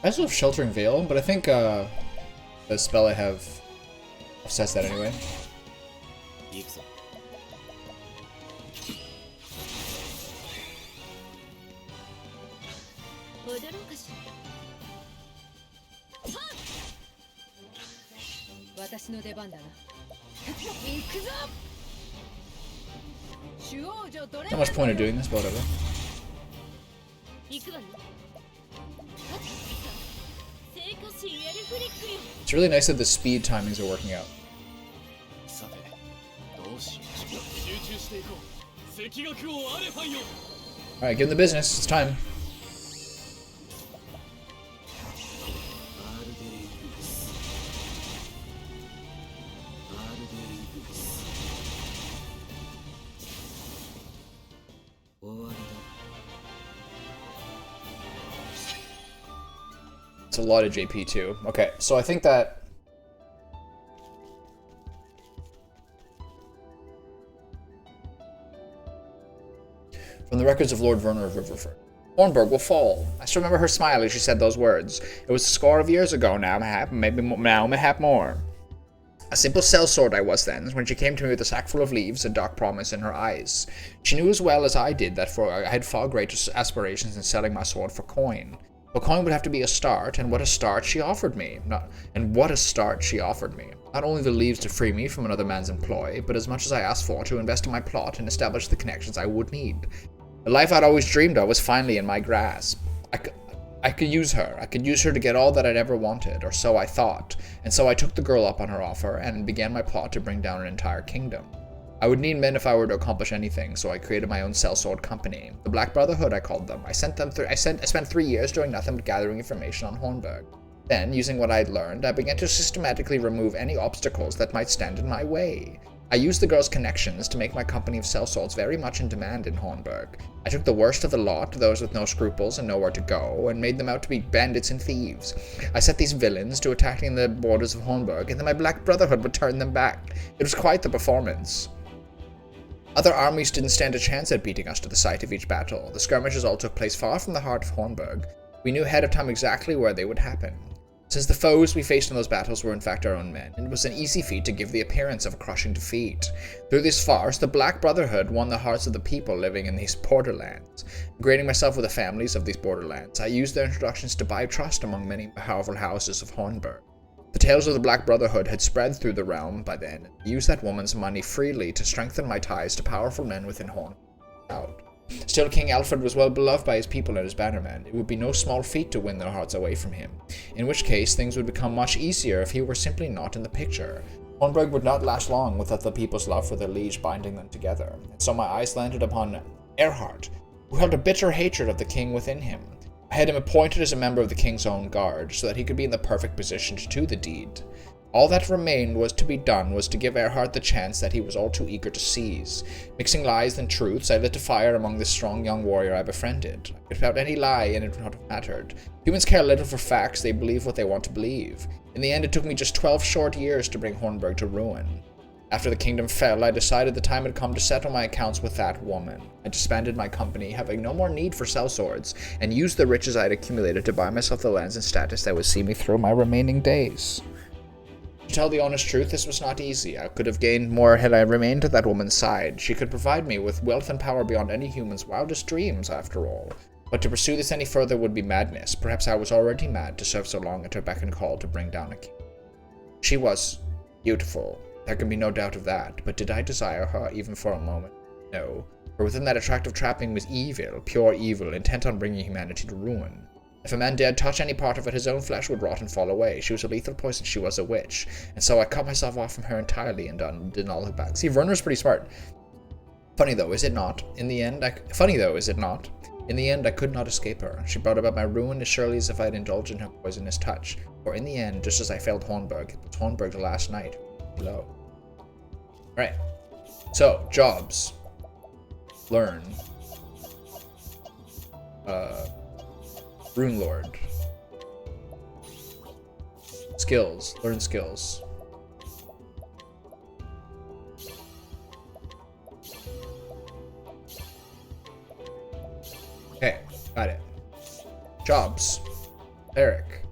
Speaker 1: I also have Sheltering Veil, but I think the spell I have says that anyway. Not much point of doing this, but whatever. It's really nice that the speed timings are working out. Alright, give him the business. It's time. It's a lot of JP too. Okay, so I think that from the records of Lord Werner of Riverford, Hornburg will fall. I still remember her smile as she said those words. It was a score of years ago now, maybe more. A simple sellsword I was then, when she came to me with a sack full of leaves and dark promise in her eyes. She knew as well as I did that I had far greater aspirations in selling my sword for coin. But coin would have to be a start, and what a start she offered me. Not only the leaves to free me from another man's employ, but as much as I asked for to invest in my plot and establish the connections I would need. The life I'd always dreamed of was finally in my grasp. I could use her. I could use her to get all that I'd ever wanted, or so I thought. And so I took the girl up on her offer and began my plot to bring down an entire kingdom. I would need men if I were to accomplish anything, so I created my own sellsword company. The Black Brotherhood, I called them. I spent 3 years doing nothing but gathering information on Hornburg. Then, using what I had learned, I began to systematically remove any obstacles that might stand in my way. I used the girl's connections to make my company of sellswords very much in demand in Hornburg. I took the worst of the lot, those with no scruples and nowhere to go, and made them out to be bandits and thieves. I set these villains to attacking the borders of Hornburg, and then my Black Brotherhood would turn them back. It was quite the performance. Other armies didn't stand a chance at beating us to the site of each battle. The skirmishes all took place far from the heart of Hornburg. We knew ahead of time exactly where they would happen. Since the foes we faced in those battles were in fact our own men, it was an easy feat to give the appearance of a crushing defeat. Through this farce, the Black Brotherhood won the hearts of the people living in these borderlands. Ingraining myself with the families of these borderlands, I used their introductions to buy trust among many powerful houses of Hornburg. The tales of the Black Brotherhood had spread through the realm by then, and I used that woman's money freely to strengthen my ties to powerful men within Hornburg. Still, King Alfred was well beloved by his people and his bannermen. It would be no small feat to win their hearts away from him, in which case things would become much easier if he were simply not in the picture. Hornburg would not last long without the people's love for their liege binding them together, and so my eyes landed upon Erhard, who held a bitter hatred of the king within him. I had him appointed as a member of the king's own guard, so that he could be in the perfect position to do the deed. All that remained was to be done was to give Erhard the chance that he was all too eager to seize. Mixing lies and truths, I lit a fire among this strong young warrior I befriended. I could put out any lie, and it would not have mattered. Humans care little for facts, they believe what they want to believe. In the end, it took me just 12 short years to bring Hornburg to ruin. After the kingdom fell, I decided the time had come to settle my accounts with that woman. I disbanded my company, having no more need for sellswords, and used the riches I had accumulated to buy myself the lands and status that would see me through my remaining days. To tell the honest truth, this was not easy. I could have gained more had I remained at that woman's side. She could provide me with wealth and power beyond any human's wildest dreams, after all. But to pursue this any further would be madness. Perhaps I was already mad to serve so long at her beck and call to bring down a king. She was beautiful. There can be no doubt of that, but did I desire her even for a moment? No, for within that attractive trapping was evil, pure evil, intent on bringing humanity to ruin. If a man dared touch any part of it, his own flesh would rot and fall away. She was a lethal poison, she was a witch, and so I cut myself off from her entirely and did not look back. See, Werner's pretty smart. Funny though, is it not? In the end, I could not escape her. She brought about my ruin as surely as if I had indulged in her poisonous touch. For in the end, just as I failed Hornburg, it was Hornburg the last night. Hello. Alright. So, jobs. Learn. Rune Lord. Skills. Learn skills. Okay, got it. Jobs. Eric.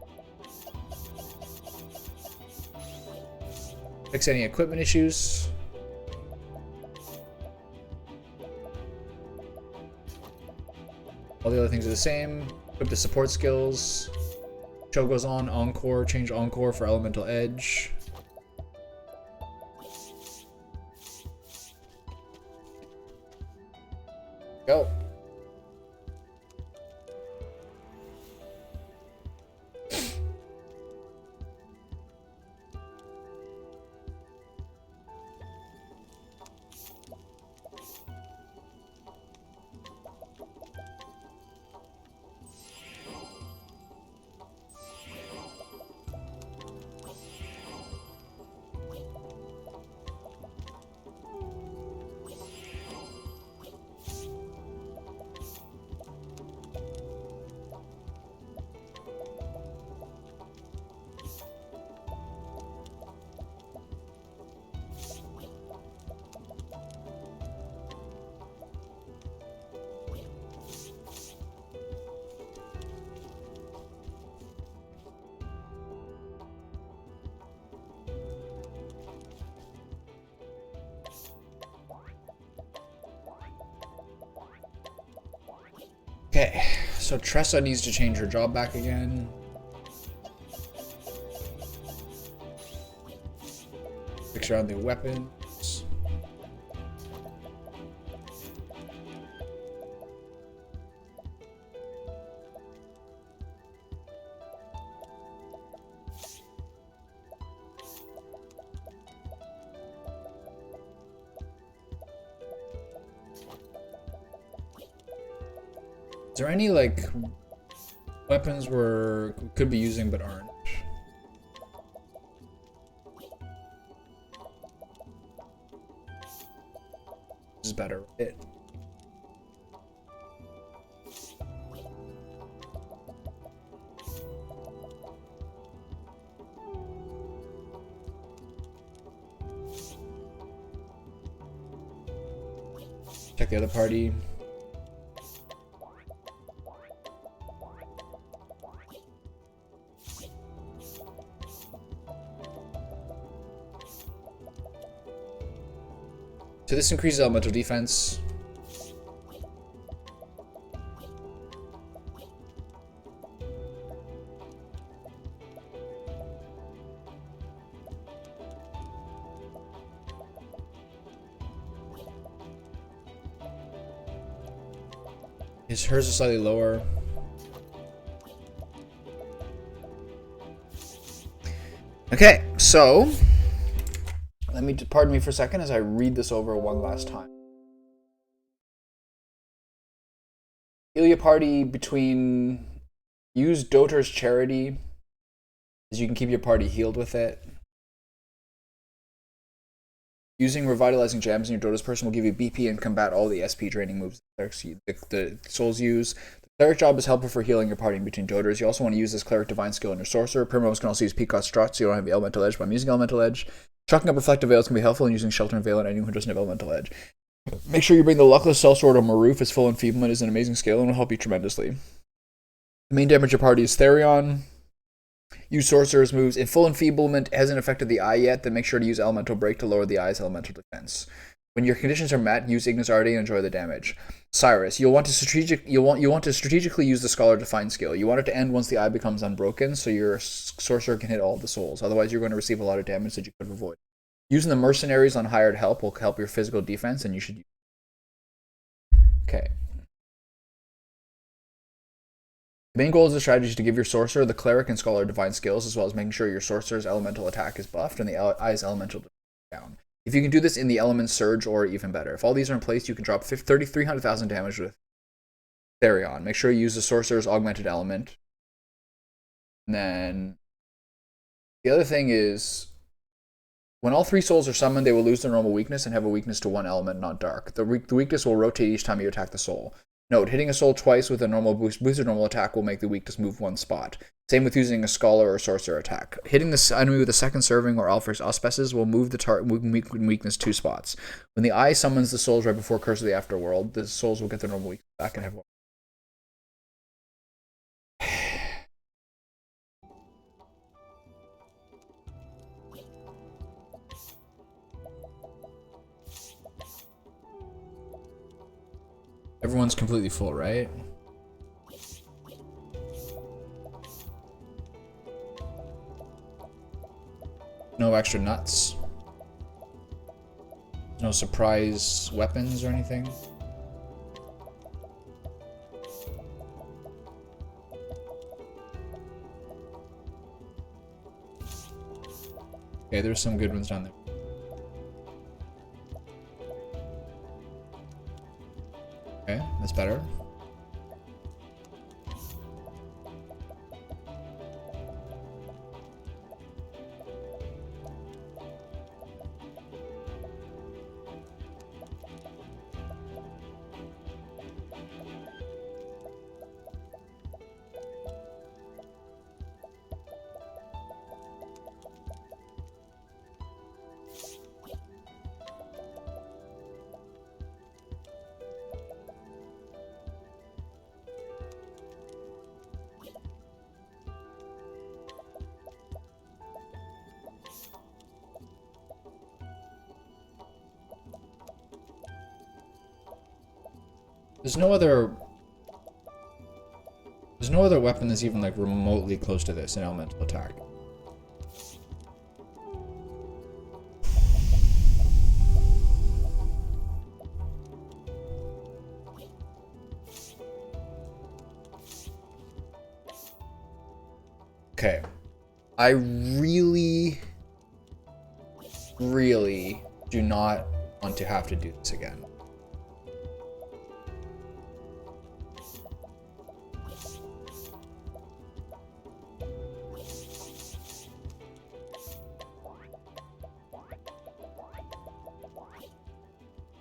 Speaker 1: Fix any equipment issues. All the other things are the same. Equip the support skills. Show goes on. Encore. Change Encore for Elemental Edge. Go. Okay, so Tressa needs to change her job back again. Fix around the weapons. Is there any, like, weapons we could be using but aren't? This is better, right? Check the other party. So this increases elemental defense. Hers is slightly lower. Okay, so pardon me for a second as I read this over one last time. Heal your party between use Doter's Charity, as you can keep your party healed with it. Using revitalizing gems in your Dota's person will give you BP and combat all the SP draining moves the souls use. The cleric job is helpful for healing your party in between Doters. You also want to use this cleric divine skill in your sorcerer. Primrose can also use Peacock Strut, so you don't have the elemental edge, but I'm using elemental edge. Chucking up reflective veils can be helpful in using shelter and veil on anyone who doesn't have elemental edge. Make sure you bring the luckless sellsword or Maroof, as full enfeeblement is an amazing skill and will help you tremendously. The main damage your party is Therion. Use sorcerer's moves. If full enfeeblement hasn't affected the eye yet, then make sure to use elemental break to lower the eye's elemental defense. When your conditions are met, use Ignis Arde and enjoy the damage. Cyrus, you'll want to strategically use the Scholar Define skill. You want it to end once the eye becomes unbroken, so your sorcerer can hit all the souls. Otherwise, you're going to receive a lot of damage that you could avoid. Using the mercenaries on hired help will help your physical defense, and you should. Okay. The main goal of the strategy is to give your sorcerer the cleric and scholar divine skills, as well as making sure your sorcerer's elemental attack is buffed and the eye's elemental down. If you can do this in the elements surge, or even better. If all these are in place, you can drop 300,000 damage with Therion. Make sure you use the sorcerer's augmented element. And then the other thing is, when all 3 souls are summoned, they will lose their normal weakness and have a weakness to one element, not dark. The weakness will rotate each time you attack the soul. Note, hitting a soul twice with a normal boosted normal attack will make the weakness move 1 spot. Same with using a scholar or sorcerer attack. Hitting the enemy with a second serving or Alphyr's Auspices will move the weakness 2 spots. When the eye summons the souls right before Curse of the Afterworld, the souls will get their normal weakness back and have one. everyone's completely full, right? No extra nuts. No surprise weapons or anything. Okay, there's some good ones down there. Okay, that's better. There's no other weapon that's even like remotely close to this in elemental attack. Okay. I really do not want to have to do this again.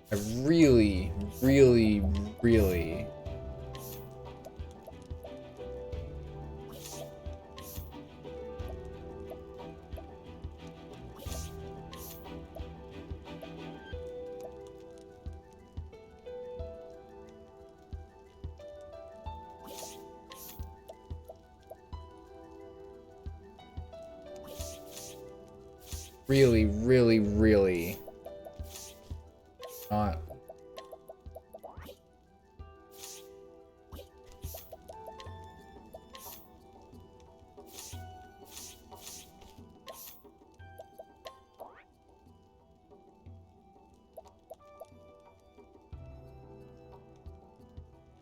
Speaker 1: I really not.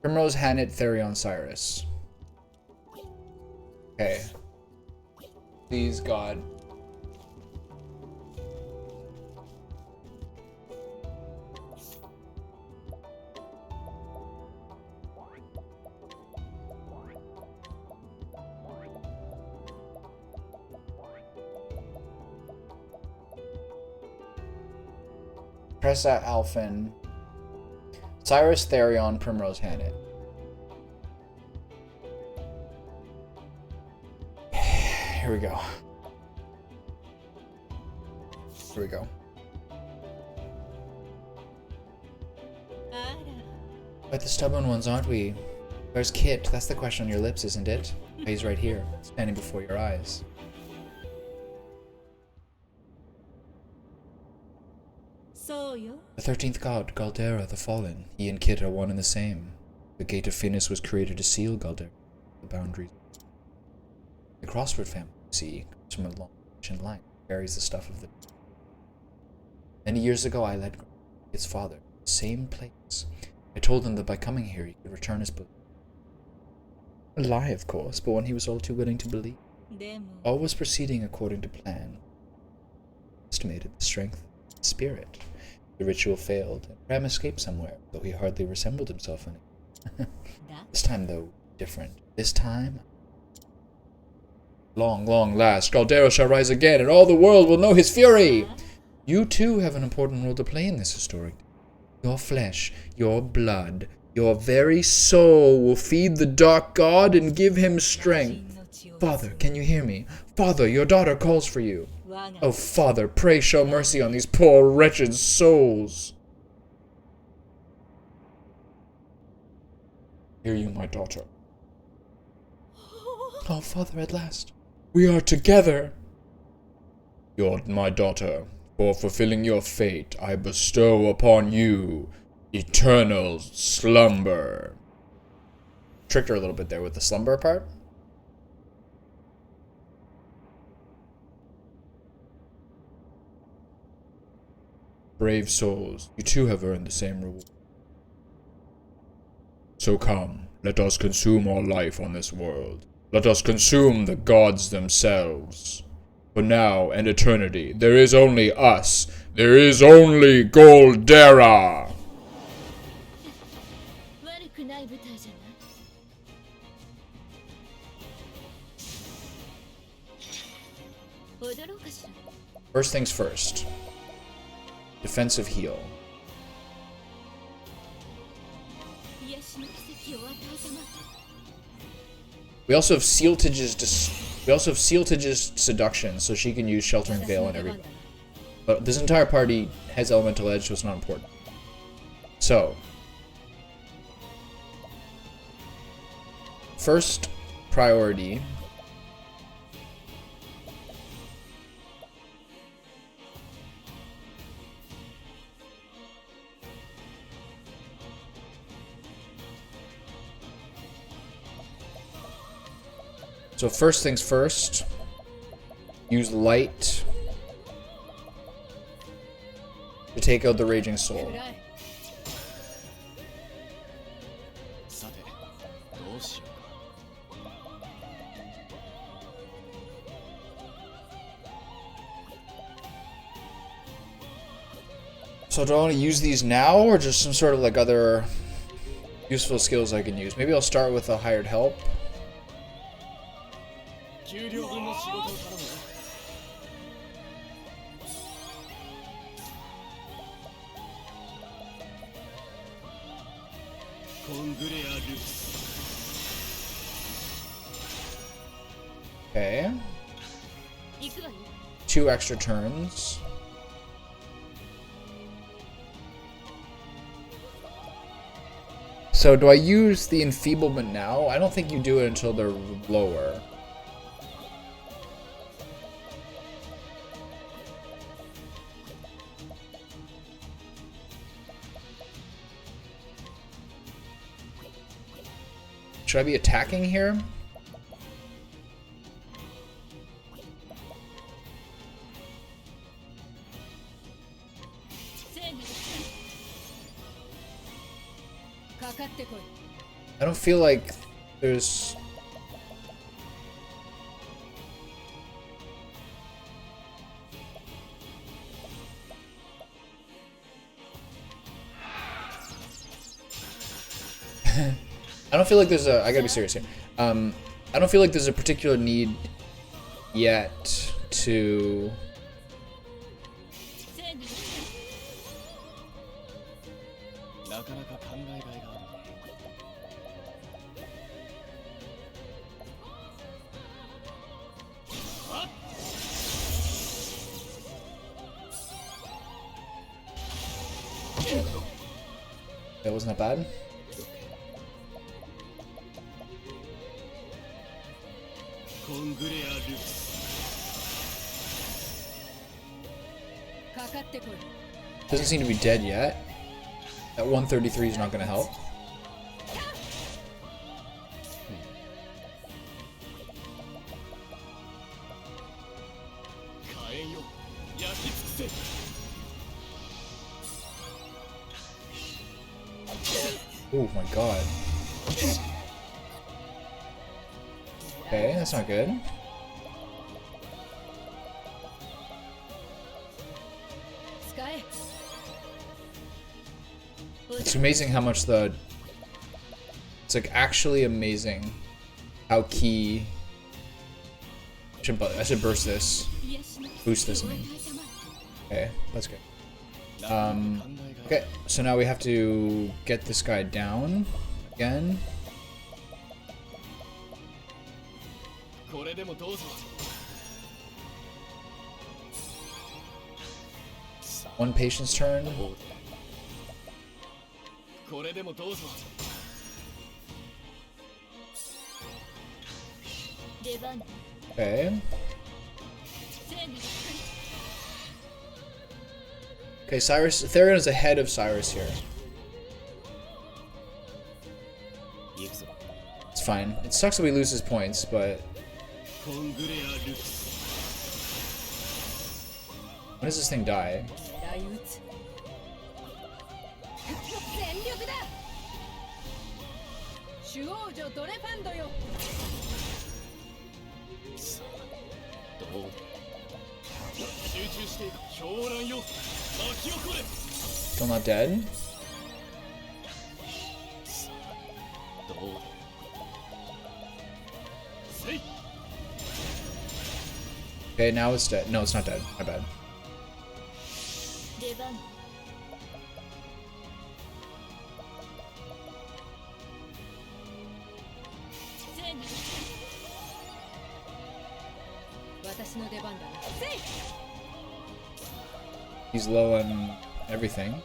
Speaker 1: Primrose, Hanit, Therion, Cyrus. Okay. Please, God. Tressa, Alphen, Cyrus, Therion, Primrose, Hanit. Here we go. Here we go. But the stubborn ones, aren't we? Where's Kit? That's the question on your lips, isn't it? He's right here, standing before your eyes. The 13th god, Galdera, the Fallen. He and Kit are one and the same. The Gate of Finis was created to seal Galdera, the boundaries. The Crossword family, see, comes from a long ancient line, carries the stuff of the... Many years ago, I led Kit's father, the same place. I told him that by coming here, he could return his book. A lie, of course, but one he was all too willing to believe. All was proceeding according to plan. Estimated the strength of the spirit. The ritual failed, and Ram escaped somewhere, though he hardly resembled himself in it. This time, though, different. This time... Long last, Galdera shall rise again, and all the world will know his fury! You too have an important role to play in this historic. Your flesh, your blood, your very soul will feed the dark god and give him strength. Father, can you hear me? Father, your daughter calls for you. Oh, Father, pray show mercy on these poor, wretched souls. Hear you, my daughter. Oh, Father, at last. We are together. You're my daughter. For fulfilling your fate, I bestow upon you Eternal slumber. Tricked her a little bit there with the slumber part. Brave souls, you too have earned the same reward. So come, let us consume all life on this world. Let us consume the gods themselves. For now and eternity, there is only us. There is only Galdera. First things first. Defensive heal. We also have Sealtage's seduction, so she can use Sheltering Veil and everything. But this entire party has Elemental Edge, so it's not important. So, first priority. So first things first, use light to take out the Raging Soul. So do I want to use these now, or just some sort of like other useful skills I can use? Maybe I'll start with a hired help. Okay. 2 extra turns. So do I use the enfeeblement now? I don't think you do it until they're lower. Should I be attacking here? I don't feel like there's... I don't feel like there's a... I gotta be serious here. I don't feel like there's a particular need yet to... That wasn't that bad. Doesn't seem to be dead yet. That 133 is not going to help. Oh my god. Okay, that's not good. It's amazing how much the... It's like actually amazing how key... I should burst this. Boost this, I mean. Okay, that's good. Okay, so now we have to get this guy down again. One patient's turn. Okay. Okay, Cyrus, Therion is ahead of Cyrus here. It's fine. It sucks that we lose his points, but... When does this thing die? Still not dead? Okay, now it's dead. No, it's not dead. My bad. He's low on everything.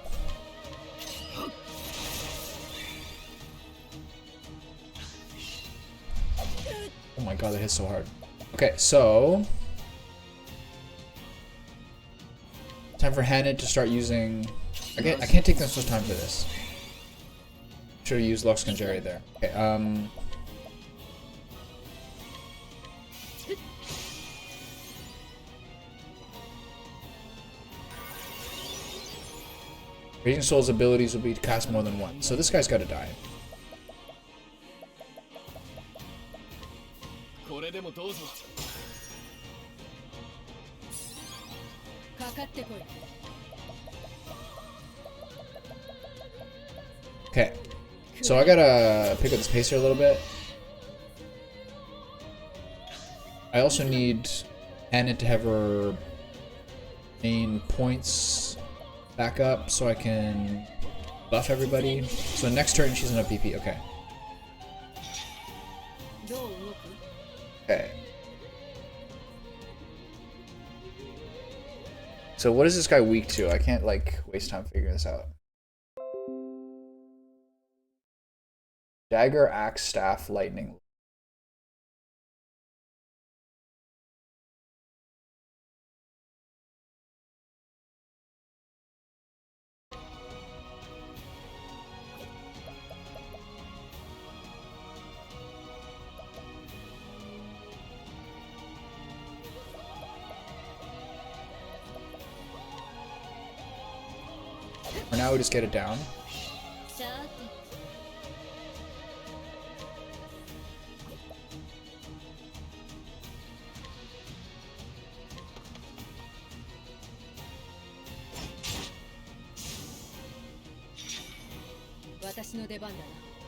Speaker 1: Oh my god, that hits so hard. Okay, so... time for Hannah to start using... I can't take this much time for this. Should've used Lux Conjeri there. Okay, Raging Soul's abilities will be to cast more than one. So this guy's gotta die. Okay. So I gotta pick up this pace here a little bit. I also need Anna to have her main points back up so I can buff everybody. So next turn she's in a PP. Okay. Okay. So what is this guy weak to? I can't like waste time figuring this out. Dagger, axe, staff, lightning. For now, we just get it down.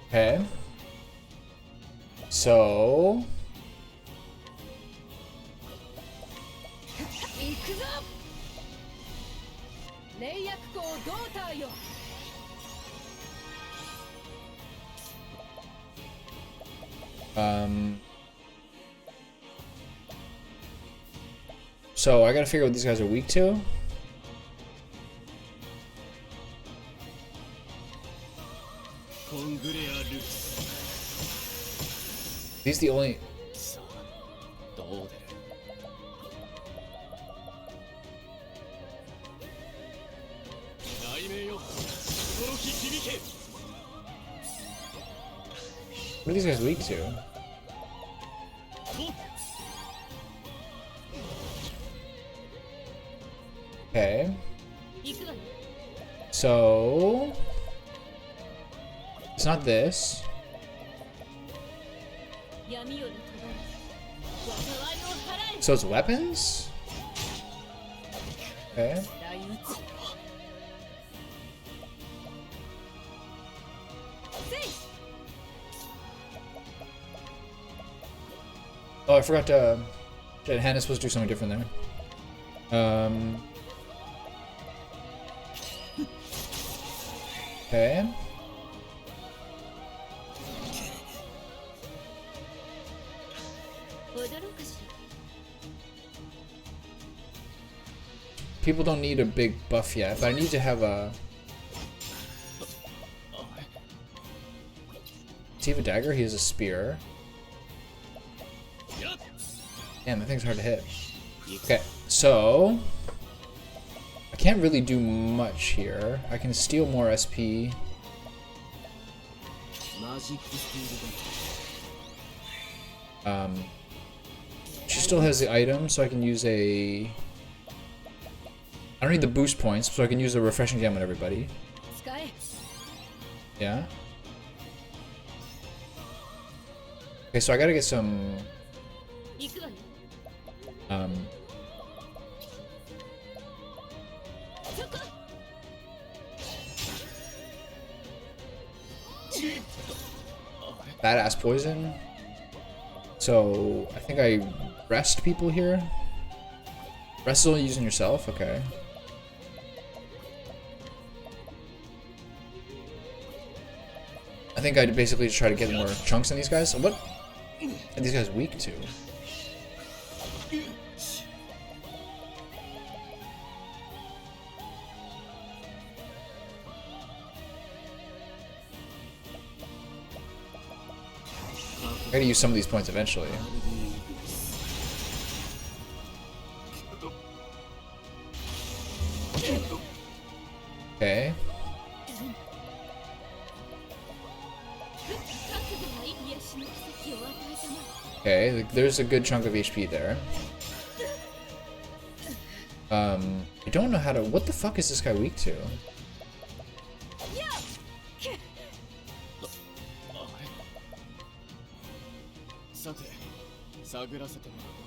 Speaker 1: Okay. So... So I gotta figure out what these guys are weak to. These the only... What are these guys weak to? Okay. So... It's not this. So it's weapons? Okay. Oh, I forgot to... Hannah's supposed to do something different there. Okay. People don't need a big buff yet, but I need to have a... Does he have a dagger? He has a spear. Damn, that thing's hard to hit. Okay, so... I can't really do much here. I can steal more SP. She still has the item, so I can use a... I don't need the boost points, so I can use a refreshing gem on everybody. Yeah. Okay, so I gotta get some... badass poison. So I think I rest people here. Rest is only using yourself, okay. I think I'd basically just try to get more chunks in these guys. What are these guys weak to? I gotta use some of these points eventually. Okay. Okay, there's a good chunk of HP there. I don't know how to... What the fuck is this guy weak to?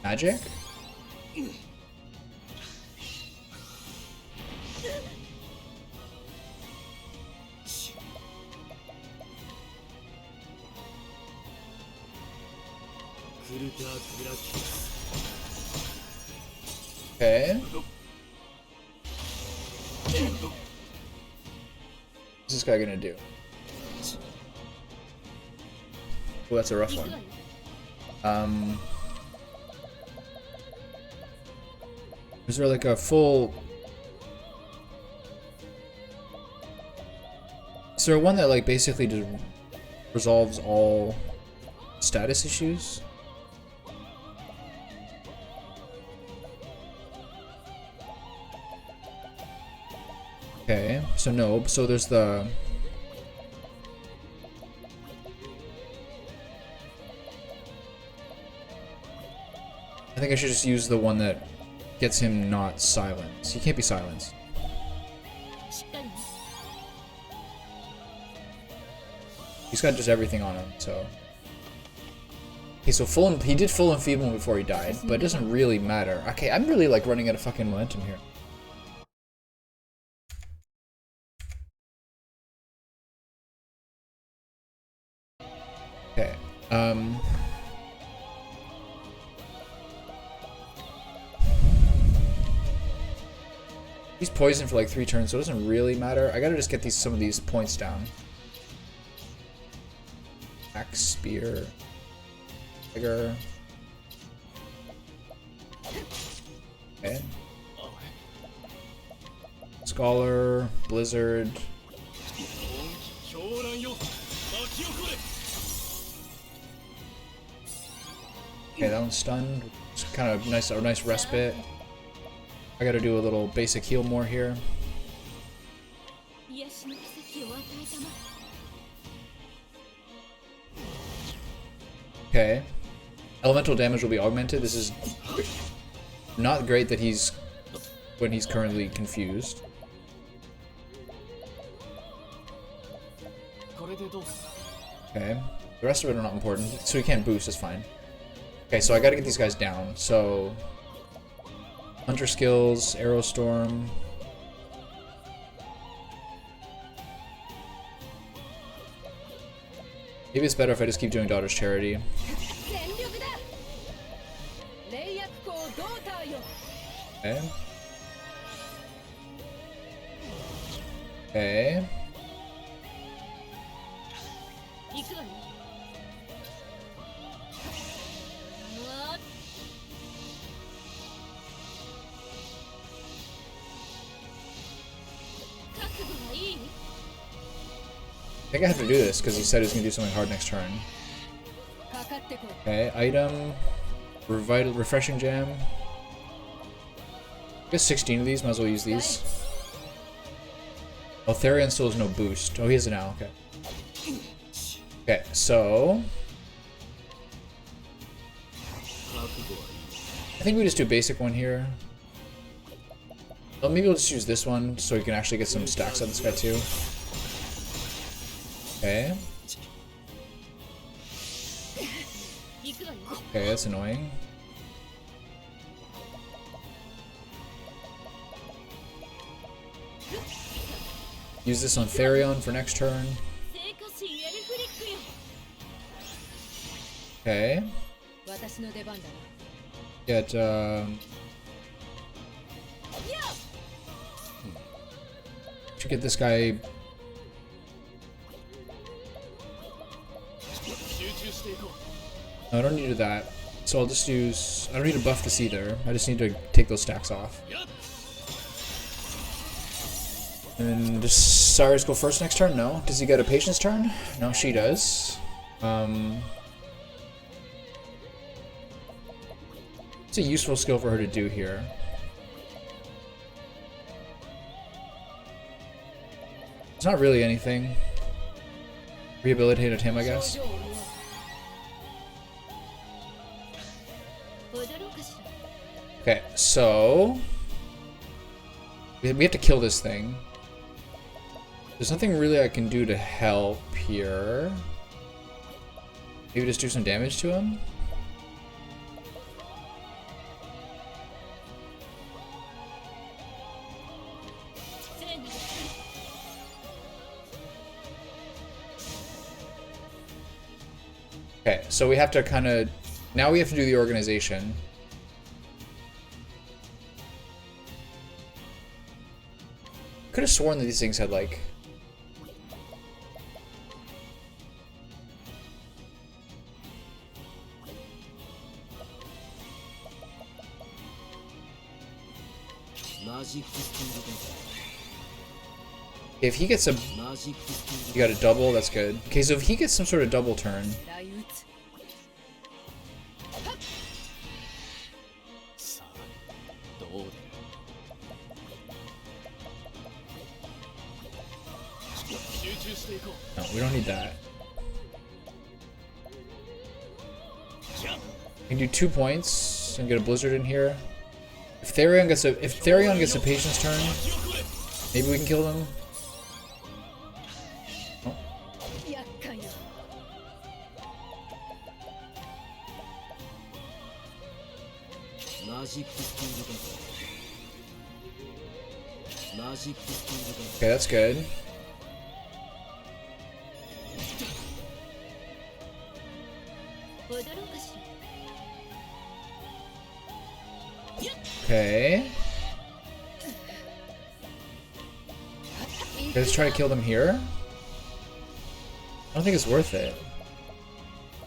Speaker 1: Magic? Okay. What's this guy gonna do? Oh, that's a rough one. Is there like a full... Is there one that like basically just resolves all status issues? Okay, so no, so there's the... I think I should just use the one that gets him not silenced. He can't be silenced. He's got just everything on him, so... Okay, so he did full enfeeblement before he died, but it doesn't really matter. Okay, I'm really like running out of fucking momentum here. Okay, he's poisoned for like 3 turns, so it doesn't really matter. I gotta just get some of these points down. Axe, spear, dagger. Okay. Scholar, blizzard. Okay, that one's stunned. It's kind of nice, a nice respite. I gotta do a little basic heal more here. Okay. Elemental damage will be augmented. This is not great that he's when he's currently confused. Okay. The rest of it are not important, so he can't boost, it's fine. Okay, so I gotta get these guys down. So Hunter skills, Arrow Storm. Maybe it's better if I just keep doing Daughter's Charity. Okay. Okay. I think I have to do this because he said he was going to do something hard next turn. Okay, item. Refreshing Gem. I guess 16 of these, might as well use these. Oh, Therion still has no boost. Oh, he has it now, okay. Okay, so I think we just do a basic one here. Well, maybe we'll just use this one so we can actually get some stacks on this guy too. Okay. Okay, that's annoying. Use this on Therion for next turn. Okay. Get, should get this guy. No, I don't need that. So I'll just use, I don't need to buff this either. I just need to take those stacks off. And does Cyrus go first next turn? No. Does he get a patience turn? No, she does. It's a useful skill for her to do here. It's not really anything. Rehabilitated him, I guess. Okay, so we have to kill this thing. There's nothing really I can do to help here. Maybe just do some damage to him. Okay, so we have to kind of, now we have to do the organization. Could have sworn that these things had like, if he gets a, you got a double, that's good. Okay, so if he gets some sort of double turn, no, we don't need that. We can do 2 points and get a blizzard in here. If Therion gets a patience turn, maybe we can kill them. Oh. Okay, that's good. Okay. Let's try to kill them here. I don't think it's worth it.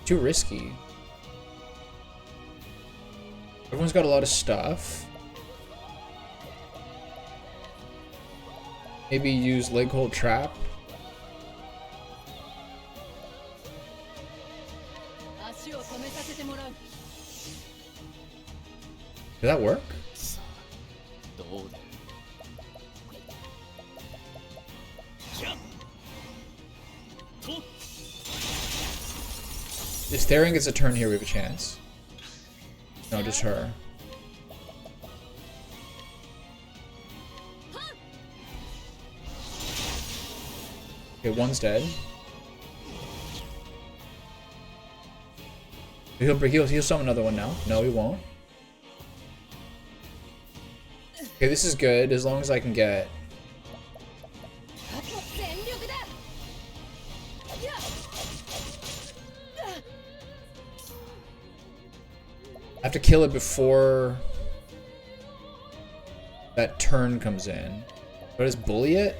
Speaker 1: Too risky. Everyone's got a lot of stuff. Maybe use leg hold trap. Did that work? If Therion gets a turn here, we have a chance. No, just her. Okay, one's dead. He'll summon another one now. No, he won't. Okay, this is good as long as I can get. I have to kill it before that turn comes in. But just bully it?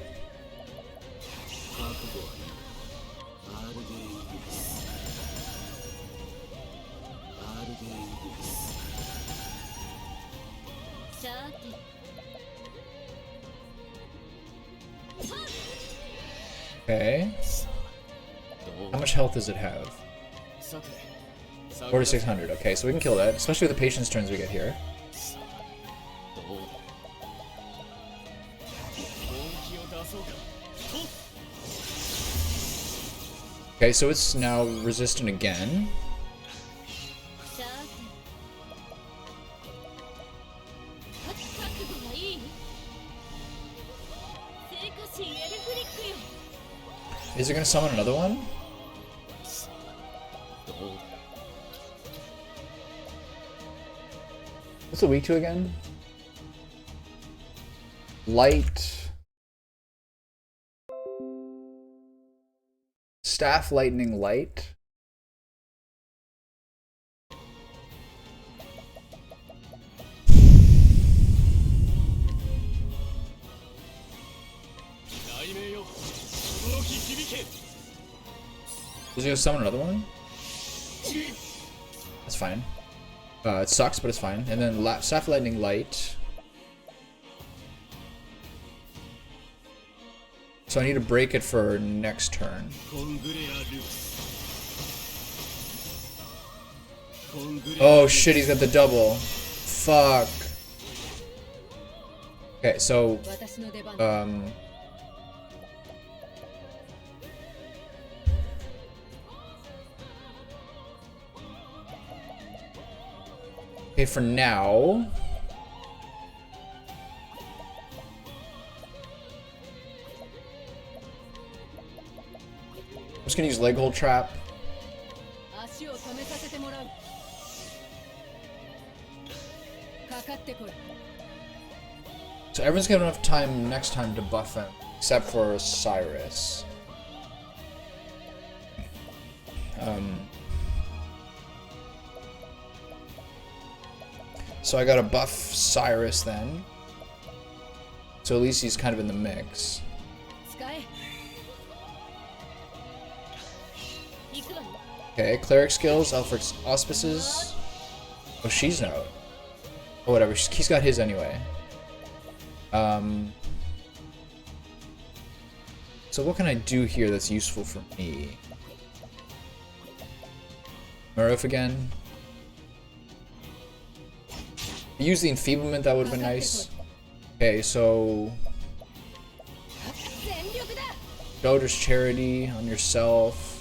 Speaker 1: Okay. How much health does it have? 4,600. Okay, so we can kill that, especially with the patience turns we get here. Okay, so it's now resistant again. Is it gonna summon another one? What's it weak to again? Light. Staff, lightning, light. Is he gonna summon another one? That's fine. It sucks, but it's fine. And then Staff, lightning, light. So I need to break it for next turn. Oh shit, he's got the double. Fuck. Okay, so okay, for now I'm just gonna use leg hold trap. So everyone's gonna have enough time next time to buff him, except for Cyrus. So I gotta buff Cyrus then. So at least he's kind of in the mix. Okay, cleric skills, Alfred's auspices. Oh, she's out. Oh, whatever. He's got his anyway. So what can I do here that's useful for me? Murph again. Use the enfeeblement, that would have been nice. Okay, so Daughter's Charity on yourself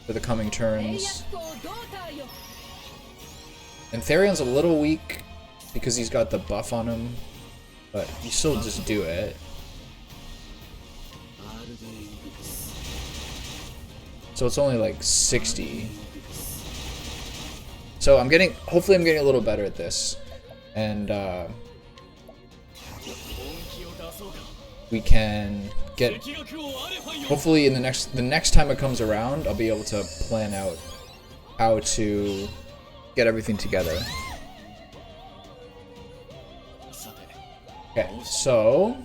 Speaker 1: for the coming turns. And Therion's a little weak because he's got the buff on him, but you still just do it. So it's only like 60. So hopefully I'm getting a little better at this. And we can get, hopefully in the next time it comes around, I'll be able to plan out how to get everything together. Okay, so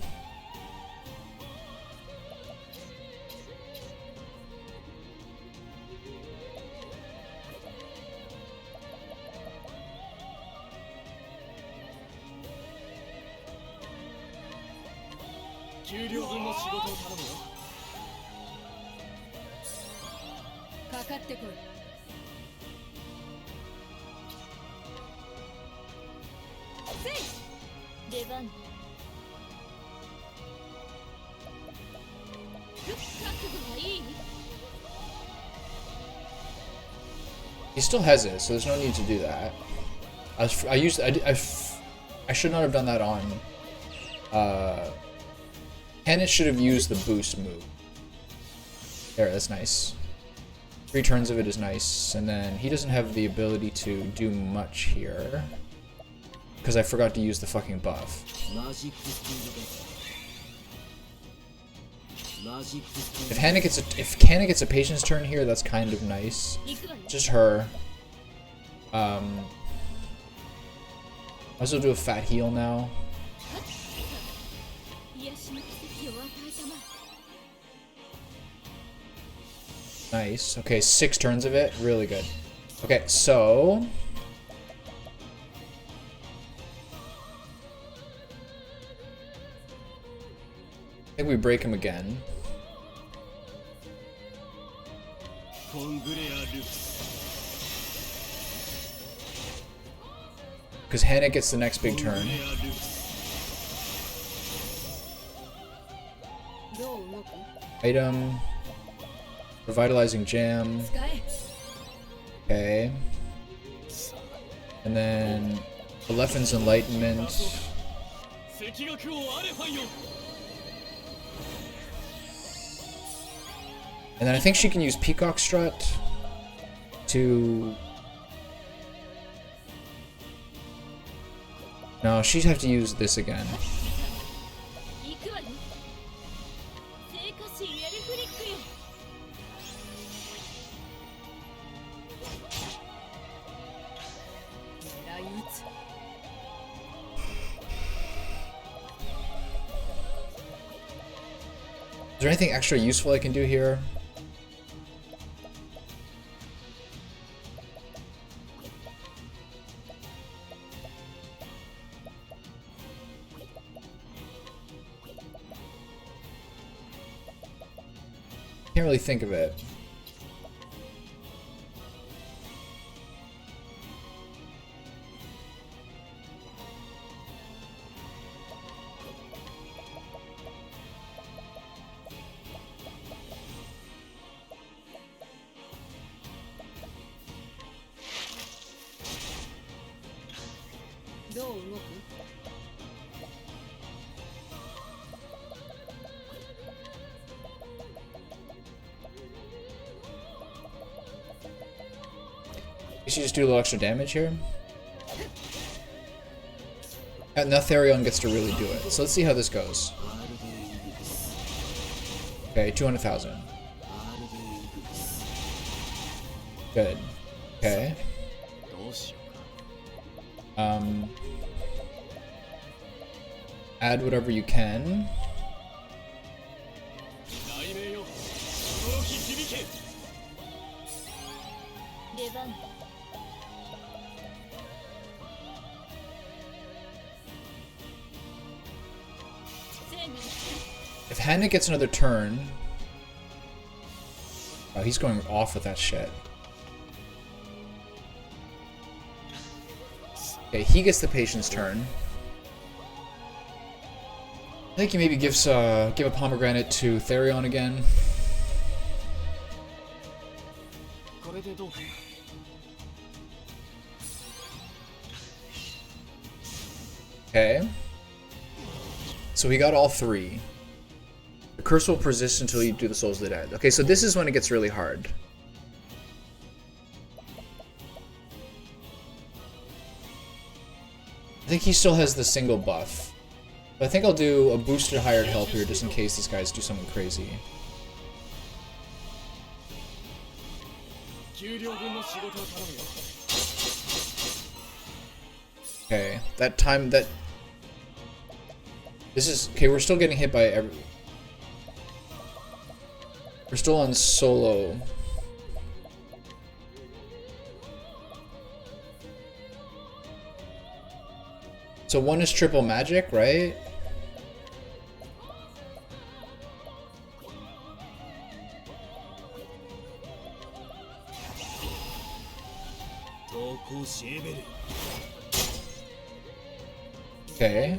Speaker 1: he still has it, so there's no need to do that. I should not have done that on. Kenneth should have used the boost move. There, that's nice. 3 turns of it is nice, and then he doesn't have the ability to do much here because I forgot to use the fucking buff. If Hannah gets a patience turn here, that's kind of nice. Just her. I also do a fat heal now. Nice. Okay, 6 turns of it. Really good. Okay, so I think we break him again. Because Hannah gets the next big turn. Item. Revitalizing Jam. Okay. And then Aleffin's Enlightenment. And then I think she can use Peacock Strut to... No, she'd have to use this again. Is there anything extra useful I can do here? Can't really think of it. You should just do a little extra damage here. And now Therion gets to really do it. So let's see how this goes. Okay, 200,000. Good. Okay. Add whatever you can. If Hannah gets another turn... Oh, he's going off with that shit. Okay, he gets the patient's turn. I think he maybe gives give a pomegranate to Therion again. Okay. So we got all three. The curse will persist until you do the Souls of the Dead. Okay, so this is when it gets really hard. I think he still has the single buff. But I think I'll do a boosted hired help here just in case these guys do something crazy. Okay, that time that... This is... Okay, we're still getting hit by every... We're still on solo. So one is triple magic, right? Okay.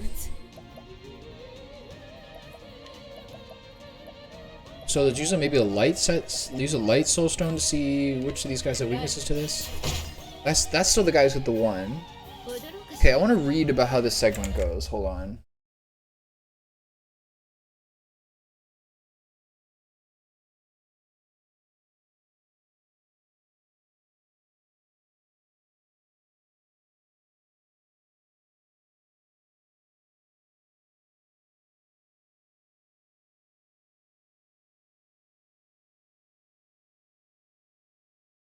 Speaker 1: So let's use maybe a light set. Use a light soul stone to see which of these guys have weaknesses to this. That's still the guys with the one. Okay, I want to read about how this segment goes. Hold on.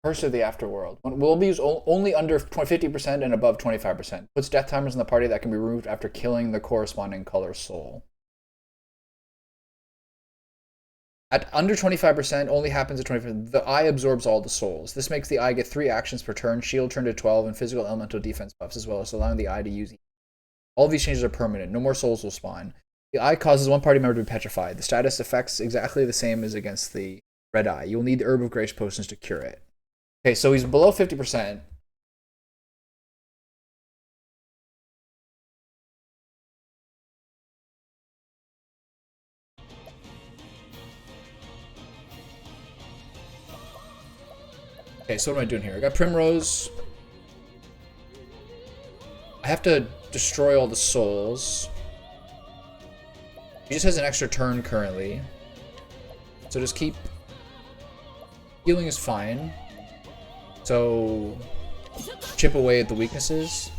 Speaker 1: Curse of the Afterworld. Will be used only under 50% and above 25%. Puts death timers in the party that can be removed after killing the corresponding color soul. At under 25%, only happens at 25%. The eye absorbs all the souls. This makes the eye get 3 actions per turn, shield turn to 12, and physical elemental defense buffs as well, as allowing the eye to use. All of these changes are permanent. No more souls will spawn. The eye causes one party member to be petrified. The status effects exactly the same as against the red eye. You will need the Herb of Grace potions to cure it. Okay, so he's below 50%. Okay, so what am I doing here? I got Primrose. I have to destroy all the souls. He just has an extra turn currently. So just keep... Healing is fine. So... Chip away at the weaknesses.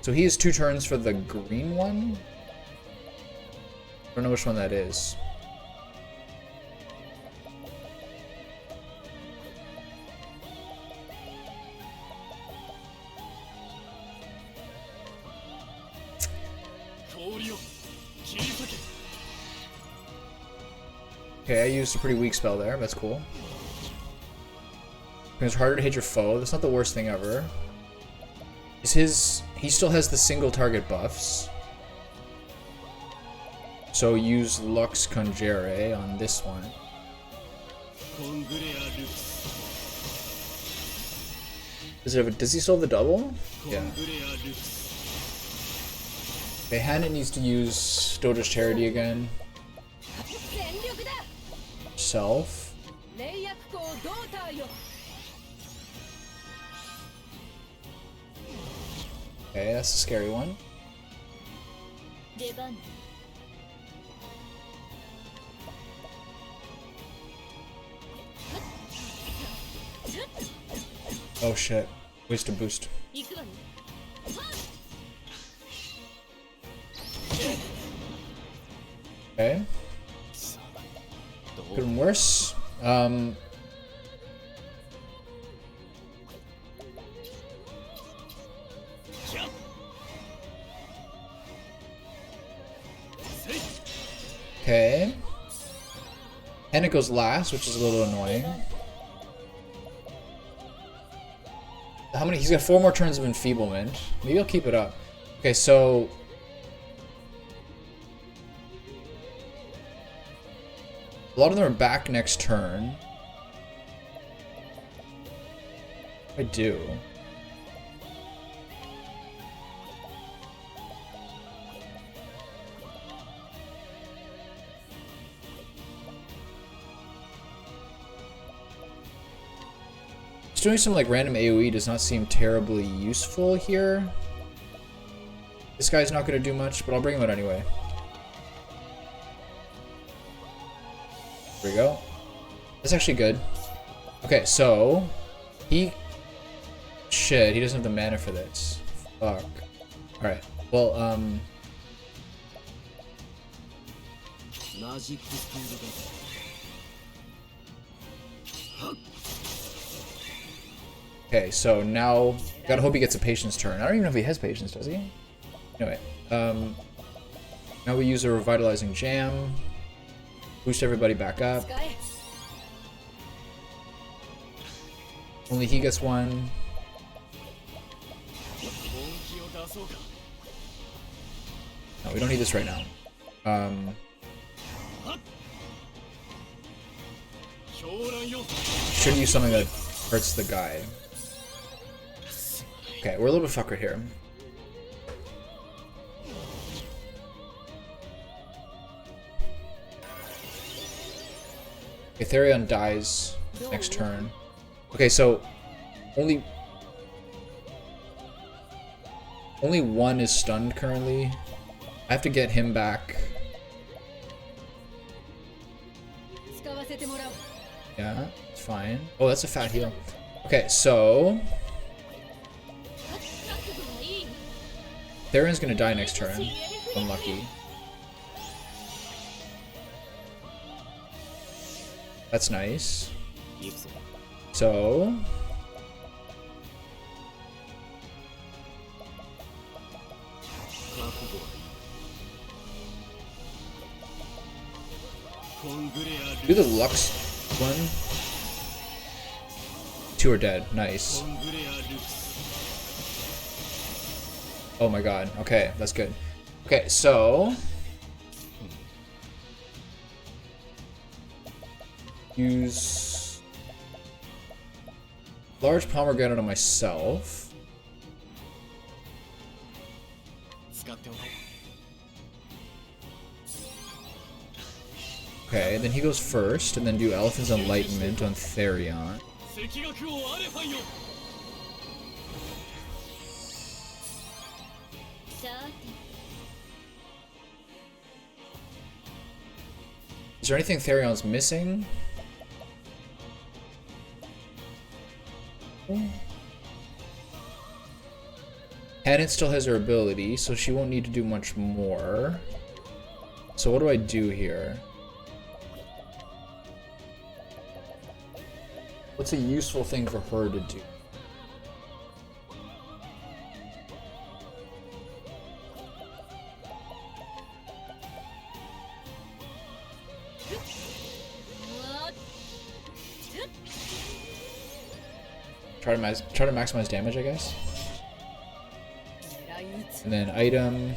Speaker 1: So he has 2 turns for the green one? I don't know which one that is. Okay, I used a pretty weak spell there. That's cool. It's harder to hit your foe. That's not the worst thing ever. Is his... He still has the single target buffs. So use Lux Conjure on this one. Does he still have the double? Yeah. Okay, Hannah needs to use Dota's Charity again. Self. Okay, that's a scary one. Oh shit. Waste a boost. Okay. Could have been worse. Okay. And it goes last, which is a little annoying. How many? He's got 4 more turns of enfeeblement. Maybe I'll keep it up. Okay, so... A lot of them are back next turn. I do. Just doing some like random AoE does not seem terribly useful here. This guy's not going to do much, but I'll bring him out anyway. There we go. That's actually good. Okay, so he... Shit, he doesn't have the mana for this. Fuck. Alright, well, okay, so now... Gotta hope he gets a patience turn. I don't even know if he has patience, does he? Anyway, now we use a revitalizing jam. Boost everybody back up. Only he gets one. No, we don't need this right now. Should use something that hurts the guy. Okay, we're a little bit fucked right here. Aetherion dies next turn. Okay, so only one is stunned currently. I have to get him back. Yeah, it's fine. Oh, that's a fat heal. Okay, so Therion's gonna die next turn. Unlucky. That's nice. So do the Lux one. 2 are dead. Nice. Oh my god. Okay, that's good. Okay, so use large pomegranate on myself. Okay, Okay, then he goes first, and then do Elephant's Enlightenment on Therion. Is there anything Therion's missing? Hadden still has her ability, so she won't need to do much more. So what do I do here? What's a useful thing for her to do? Try to maximize damage, I guess. And then item,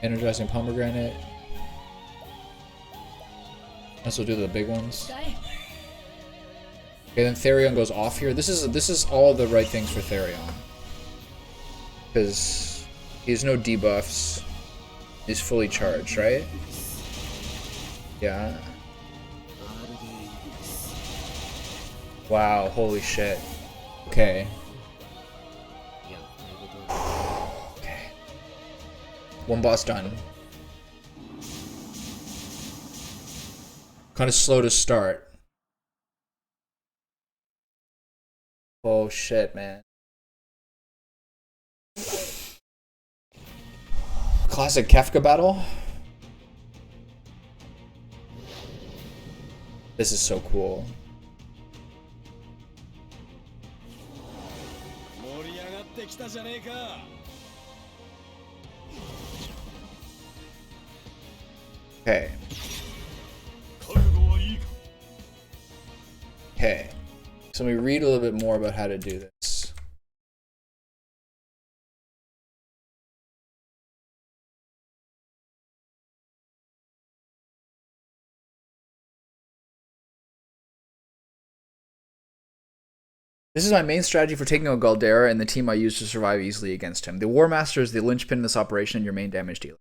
Speaker 1: energizing pomegranate. This will do the big ones. Okay, then Therion goes off here. This is all the right things for Therion, because he has no debuffs. He's fully charged, right? Yeah. Wow, holy shit. Okay. Okay. One boss done. Kind of slow to start. Oh shit, man. Classic Kefka battle. This is so cool. Okay. Okay. So let me read a little bit more about how to do this. This is my main strategy for taking out Galdera and the team I use to survive easily against him. The War Master is the linchpin in this operation and your main damage dealer.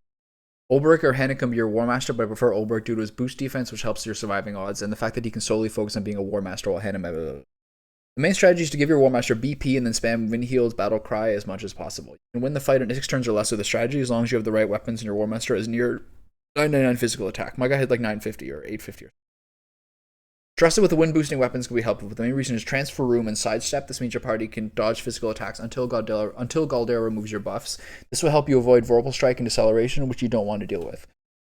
Speaker 1: Ulbrich or Hennig can be your War Master, but I prefer Ulbrich due to his boost defense, which helps your surviving odds, and the fact that he can solely focus on being a War Master while Hennig. The main strategy is to give your War Master BP and then spam Wind Heal's Battle Cry as much as possible. You can win the fight in 6 turns or less with the strategy as long as you have the right weapons and your War Master is near 999 physical attack. My guy had like 950 or 850. Trusted with the wind boosting weapons can be helpful, but the main reason is transfer room and sidestep. This means your party can dodge physical attacks until Galdera removes your buffs. This will help you avoid Vorpal Strike and Deceleration, which you don't want to deal with.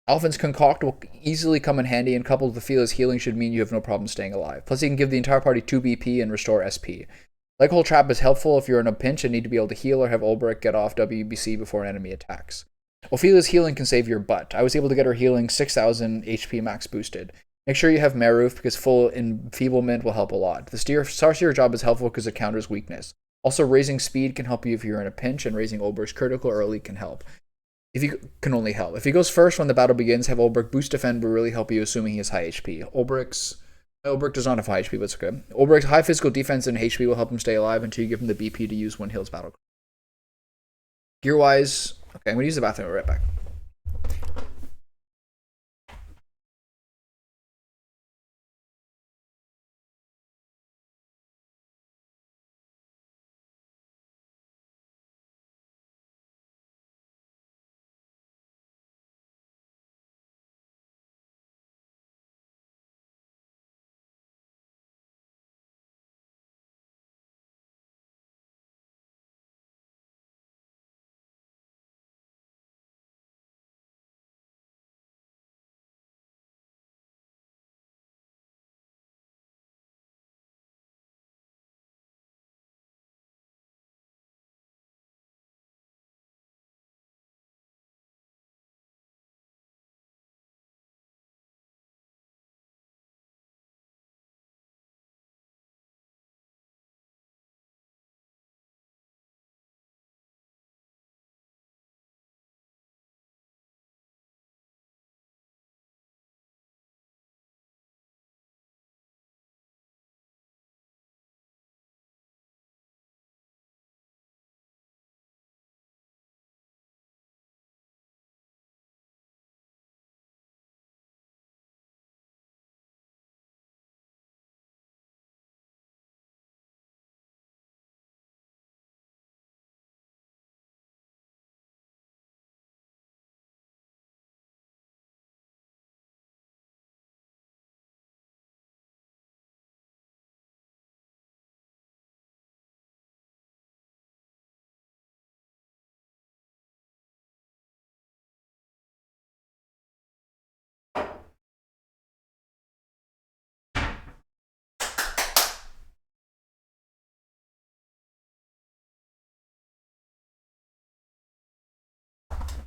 Speaker 1: Alphen's Concoct will easily come in handy, and coupled with Ophila's healing should mean you have no problem staying alive. Plus, you can give the entire party 2 BP and restore SP. Like Hole Trap is helpful if you're in a pinch and need to be able to heal or have Ulbrich get off WBC before an enemy attacks. Ophila's healing can save your butt. I was able to get her healing 6,000 HP max boosted. Make sure you have Maruf because full enfeeblement will help a lot. The Starseer job is helpful because it counters weakness. Also, raising speed can help you if you're in a pinch, and raising Ulbrich's critical early can help. If he can only help. If he goes first when the battle begins, have Ulbrich boost defend will really help you, assuming he has high HP. Ulbrich does not have high HP, but it's okay. Ulbrich's high physical defense and HP will help him stay alive until you give him the BP to use when Hill's battle. Gear-wise, okay, I'm going to use the bathroom. I'll be right back.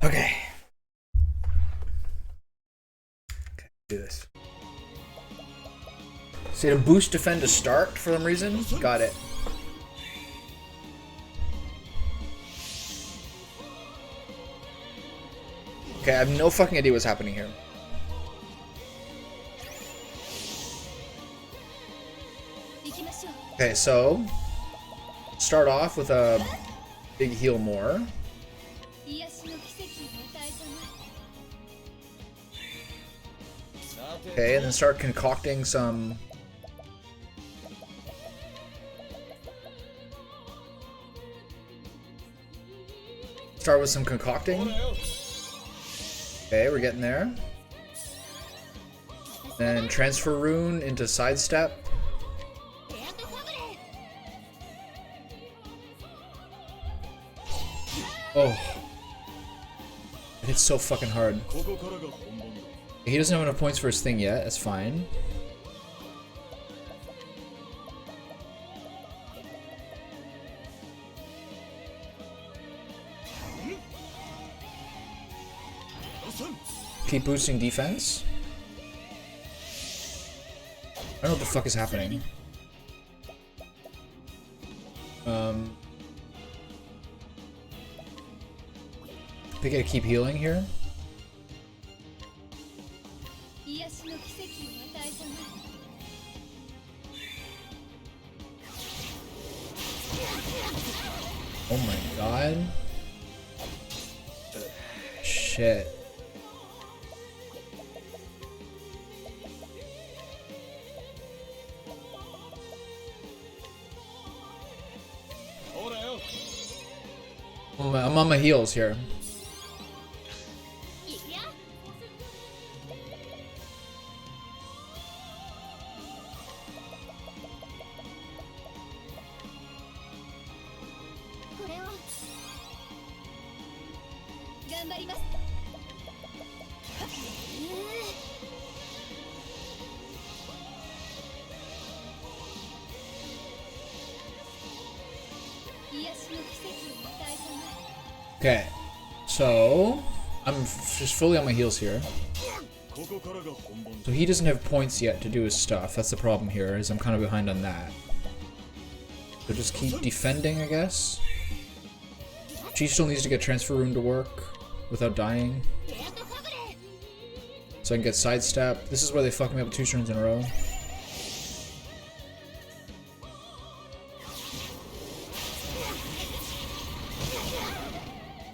Speaker 1: Okay. Okay, do this. Say to boost defend to start for some reason. Got it. Okay, I have no fucking idea what's happening here. Okay, so start off with a big heal more. Okay, and then start concocting some. Start with some concocting. Okay, we're getting there. Then transfer rune into sidestep. Oh. It hits so fucking hard. He doesn't have enough points for his thing yet, that's fine. Keep boosting defense. I don't know what the fuck is happening. They gotta keep healing here. Oh my god. Shit. I'm on my heels here. Okay, so I'm just fully on my heels here. So he doesn't have points yet to do his stuff. That's the problem here, is I'm kind of behind on that. So just keep defending, I guess. She still needs to get transfer rune to work without dying. So I can get sidestep. This is where they fuck me up 2 turns in a row.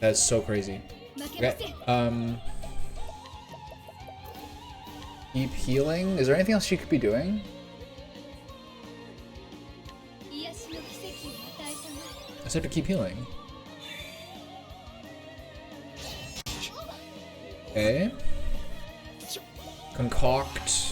Speaker 1: That's so crazy. Okay, keep healing. Is there anything else she could be doing? I said to keep healing. Okay. Concoct.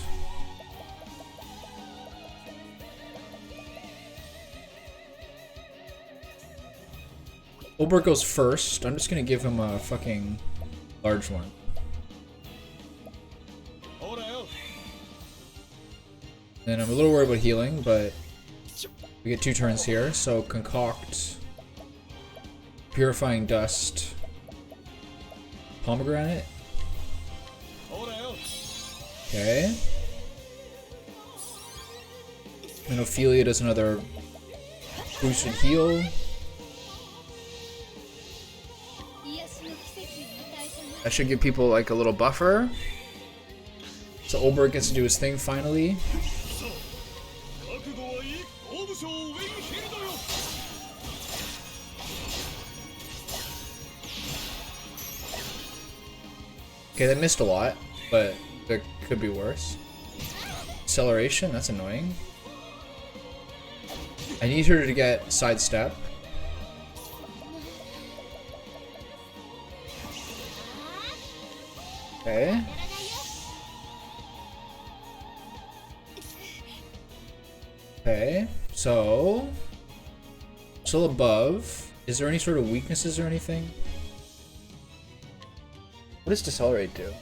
Speaker 1: Oberk goes first. I'm just gonna give him a fucking large one. And I'm a little worried about healing, but we get 2 turns here. So concoct, purifying dust, pomegranate. Okay. And Ophelia does another boosted heal. That should give people like a little buffer. So Oberk gets to do his thing finally. Okay, that missed a lot, but that could be worse. Acceleration, that's annoying. I need her to get sidestep. Okay. Okay, so still above. Is there any sort of weaknesses or anything? What does decelerate do?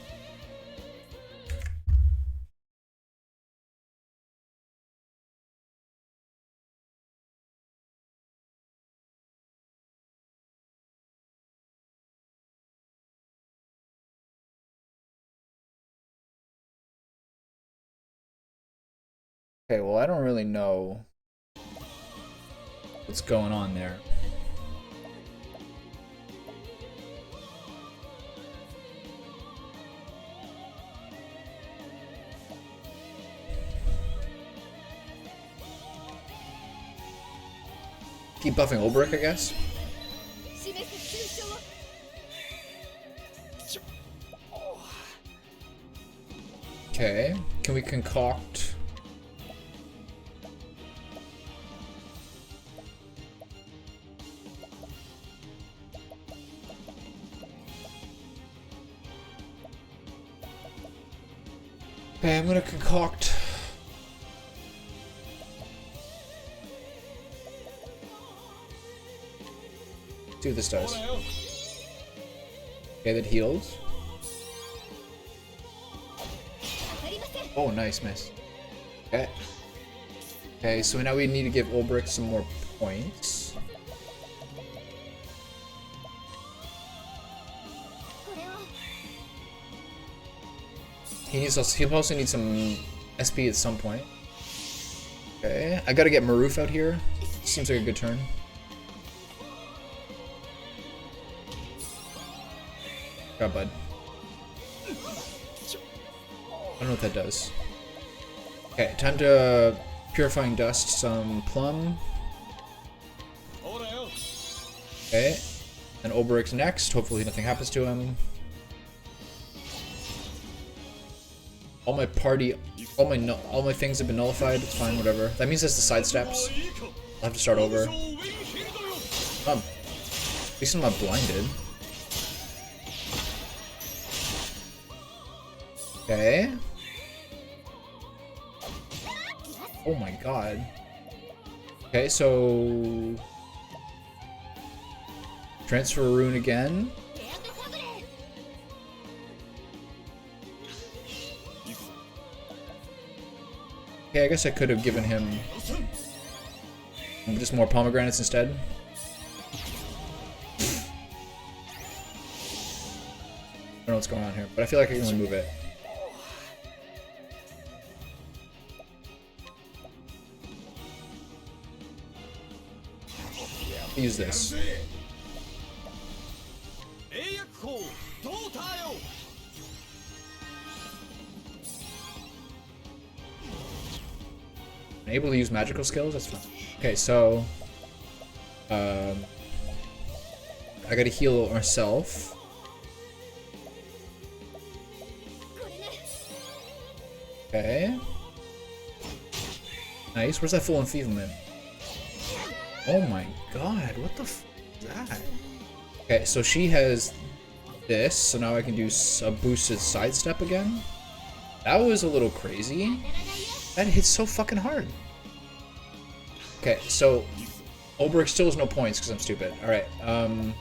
Speaker 1: Okay, well I don't really know what's going on there. Keep buffing Olberic, I guess. Okay, can we concoct? Okay, I'm gonna concoct. See what this does. Okay, that heals. Oh, nice miss. Okay. Okay, so now we need to give Olberic some more points. He'll also need some SP at some point. Okay, I gotta get Maroof out here. Seems like a good turn. God, bud. I don't know what that does. Okay, time to Purifying Dust some Plum. Okay, and Olberic's next. Hopefully nothing happens to him. All my things have been nullified. It's fine, whatever. That means that's the side steps. I'll have to start over. At least I'm not blinded. Okay. Oh my god. Okay, so transfer a rune again. Okay, I guess I could have given him just more pomegranates instead. I don't know what's going on here, but I feel like I can remove it. Use this. I'm able to use magical skills? That's fine. Okay, so I gotta heal ourselves. Okay. Nice. Where's that full enfeeblement? Oh my god, what the f is that? Okay, so she has this, so now I can do a boosted sidestep again. That was a little crazy. That hits so fucking hard. Okay, so Olberic still has no points because I'm stupid. Alright, okay,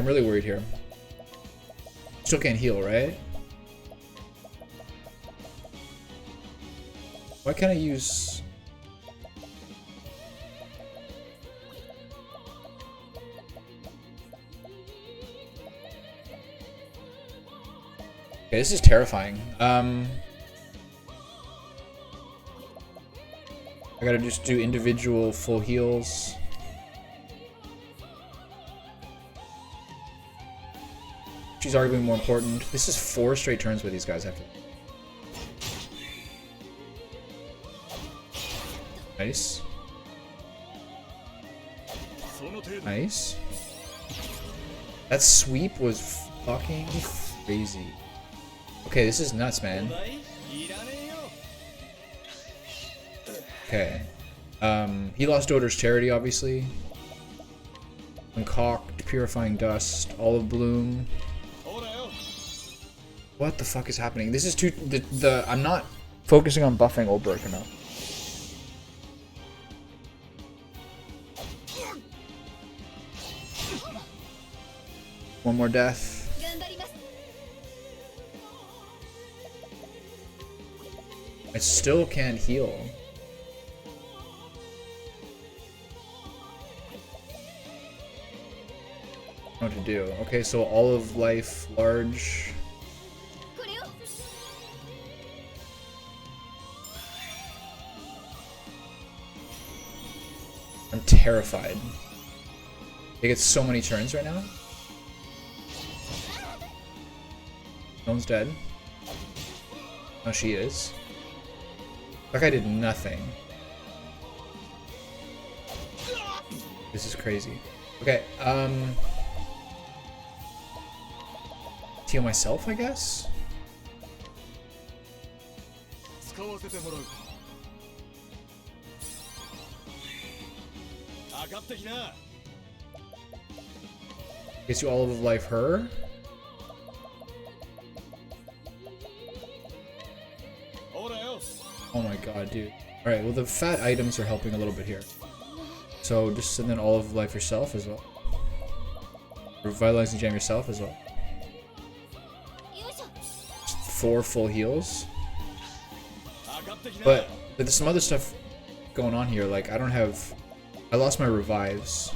Speaker 1: I'm really worried here. Still can't heal, right? Why can't I use... Okay, this is terrifying. I gotta just do individual full heals. She's arguably more important. This is 4 straight turns where these guys have to... Nice. Nice. That sweep was fucking crazy. Okay, this is nuts, man. Okay. He lost Doter's Charity, obviously. Concoct, Purifying Dust, Olive Bloom. What the fuck is happening? This is too... I'm not focusing on buffing Olberic enough. One more death. I still can't heal. I don't know what to do. Okay, so all of life, large. I'm terrified. They get so many turns right now. No one's dead. Oh, she is. That guy did nothing. This is crazy. Okay, heal myself, I guess? Gets you all of life her. Oh my god, dude. Alright, well the fat items are helping a little bit here. So just send in all of life yourself as well. Revitalizing jam yourself as well. Just 4 full heals. But there's some other stuff going on here, like I don't have... I lost my revives.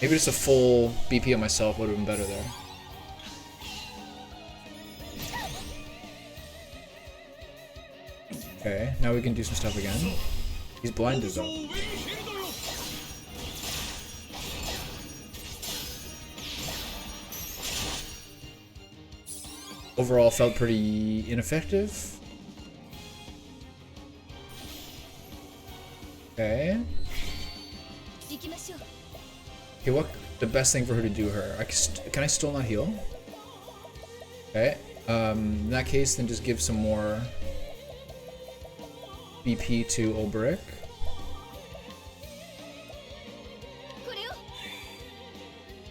Speaker 1: Maybe just a full BP on myself would have been better there. Okay, now we can do some stuff again. He's blinded though. Overall felt pretty ineffective. Okay. Okay, what the best thing for her to do her? Can I still not heal? Okay. In that case, then just give some more BP to Olberic.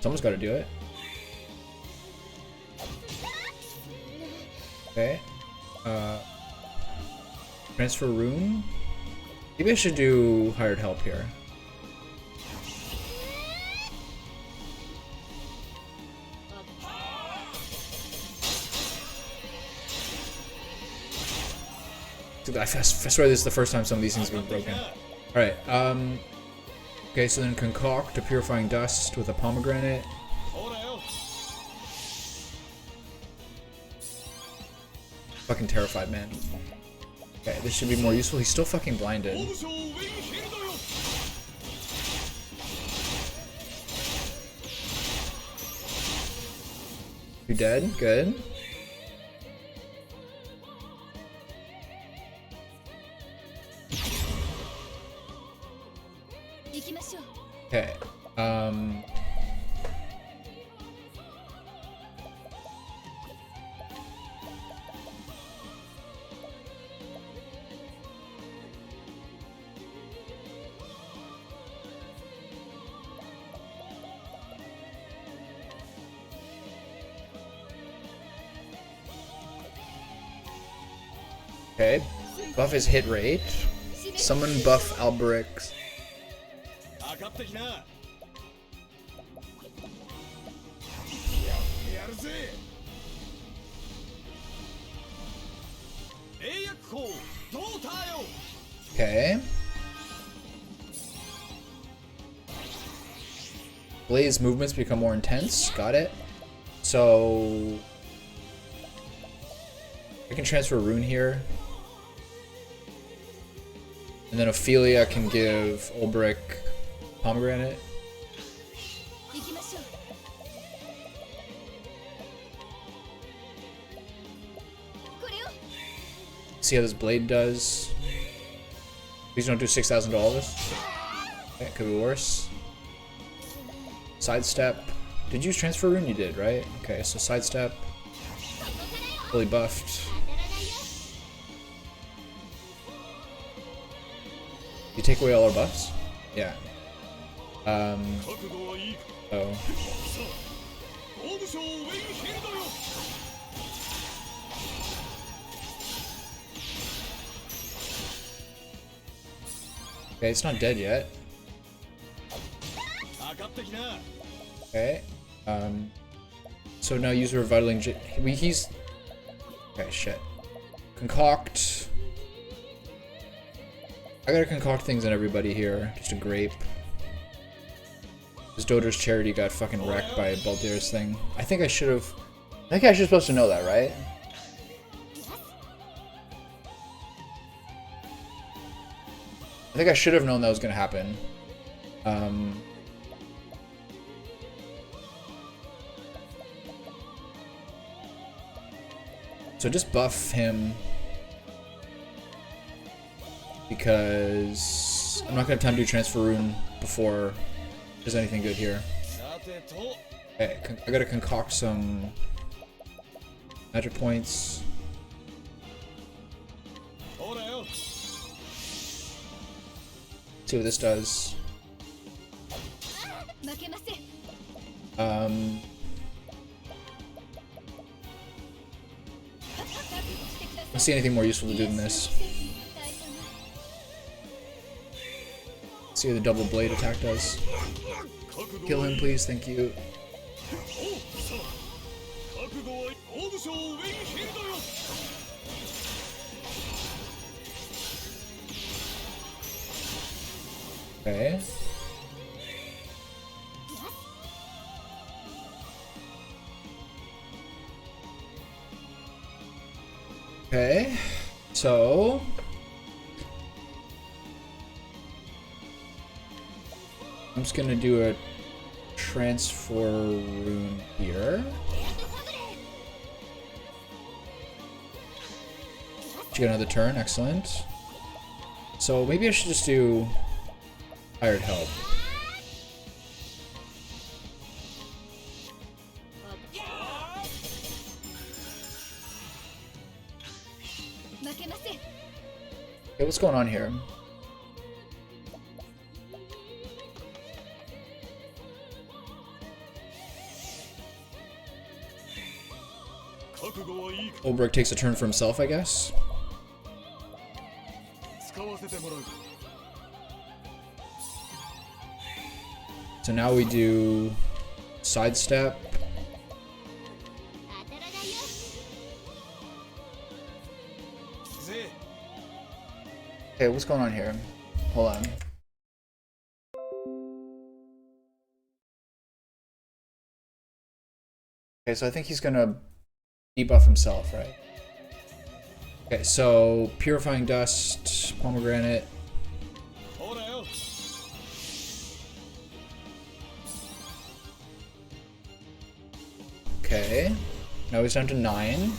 Speaker 1: Someone's got to do it. Okay. Transfer rune. Maybe I should do hired help here. Dude, I swear this is the first time some of these things have been broken. Alright, okay, so then concoct a purifying dust with a pomegranate. Fucking terrified, man. Okay, this should be more useful. He's still fucking blinded. You dead? Good. Okay. Okay. Buff his hit rate. Summon buff Alberic's. Okay. Blaze movements become more intense. Got it. So I can transfer a rune here. And then Ophelia can give Olberic pomegranate. See how this blade does. Please don't do $6,000. Okay, could be worse. Sidestep. Did you use transfer rune? You did, right? Okay, so sidestep. Fully buffed. You take away all our buffs? Yeah. Oh. Okay, it's not dead yet. So now use revitalizing. He's okay. Shit. Concoct. I gotta concoct things on everybody here. Just a grape. This Doder's charity got fucking wrecked by Galdera's thing. I think I should have. I think I should supposed to know that, right? I think I should have known that was gonna happen. So just buff him because I'm not gonna have time to do transfer rune before there's anything good here. Okay, I gotta concoct some magic points. See what this does. I don't see anything more useful to do than this. See what the double blade attack does. Kill him, please. Thank you. Okay. Okay. So I'm just gonna do a transfer rune here. Did you get another turn? Excellent. So maybe I should just do hired help. Okay, what's going on here? Olberg takes a turn for himself, I guess. So now we do sidestep. Okay, what's going on here? Hold on. Okay, so I think he's gonna debuff himself, right? Okay, so purifying dust, pomegranate. Okay, now he's down to 9.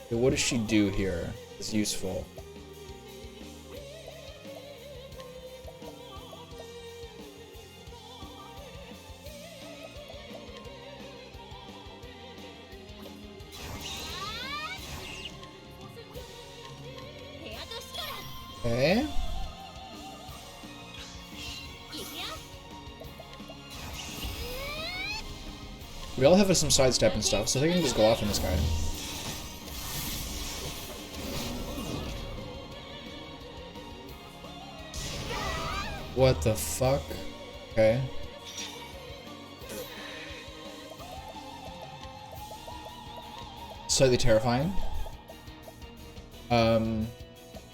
Speaker 1: Okay, what does she do here? It's useful. Okay. We all have some sidestep and stuff, so I think I can just go off on this guy. What the fuck? Okay. Slightly terrifying.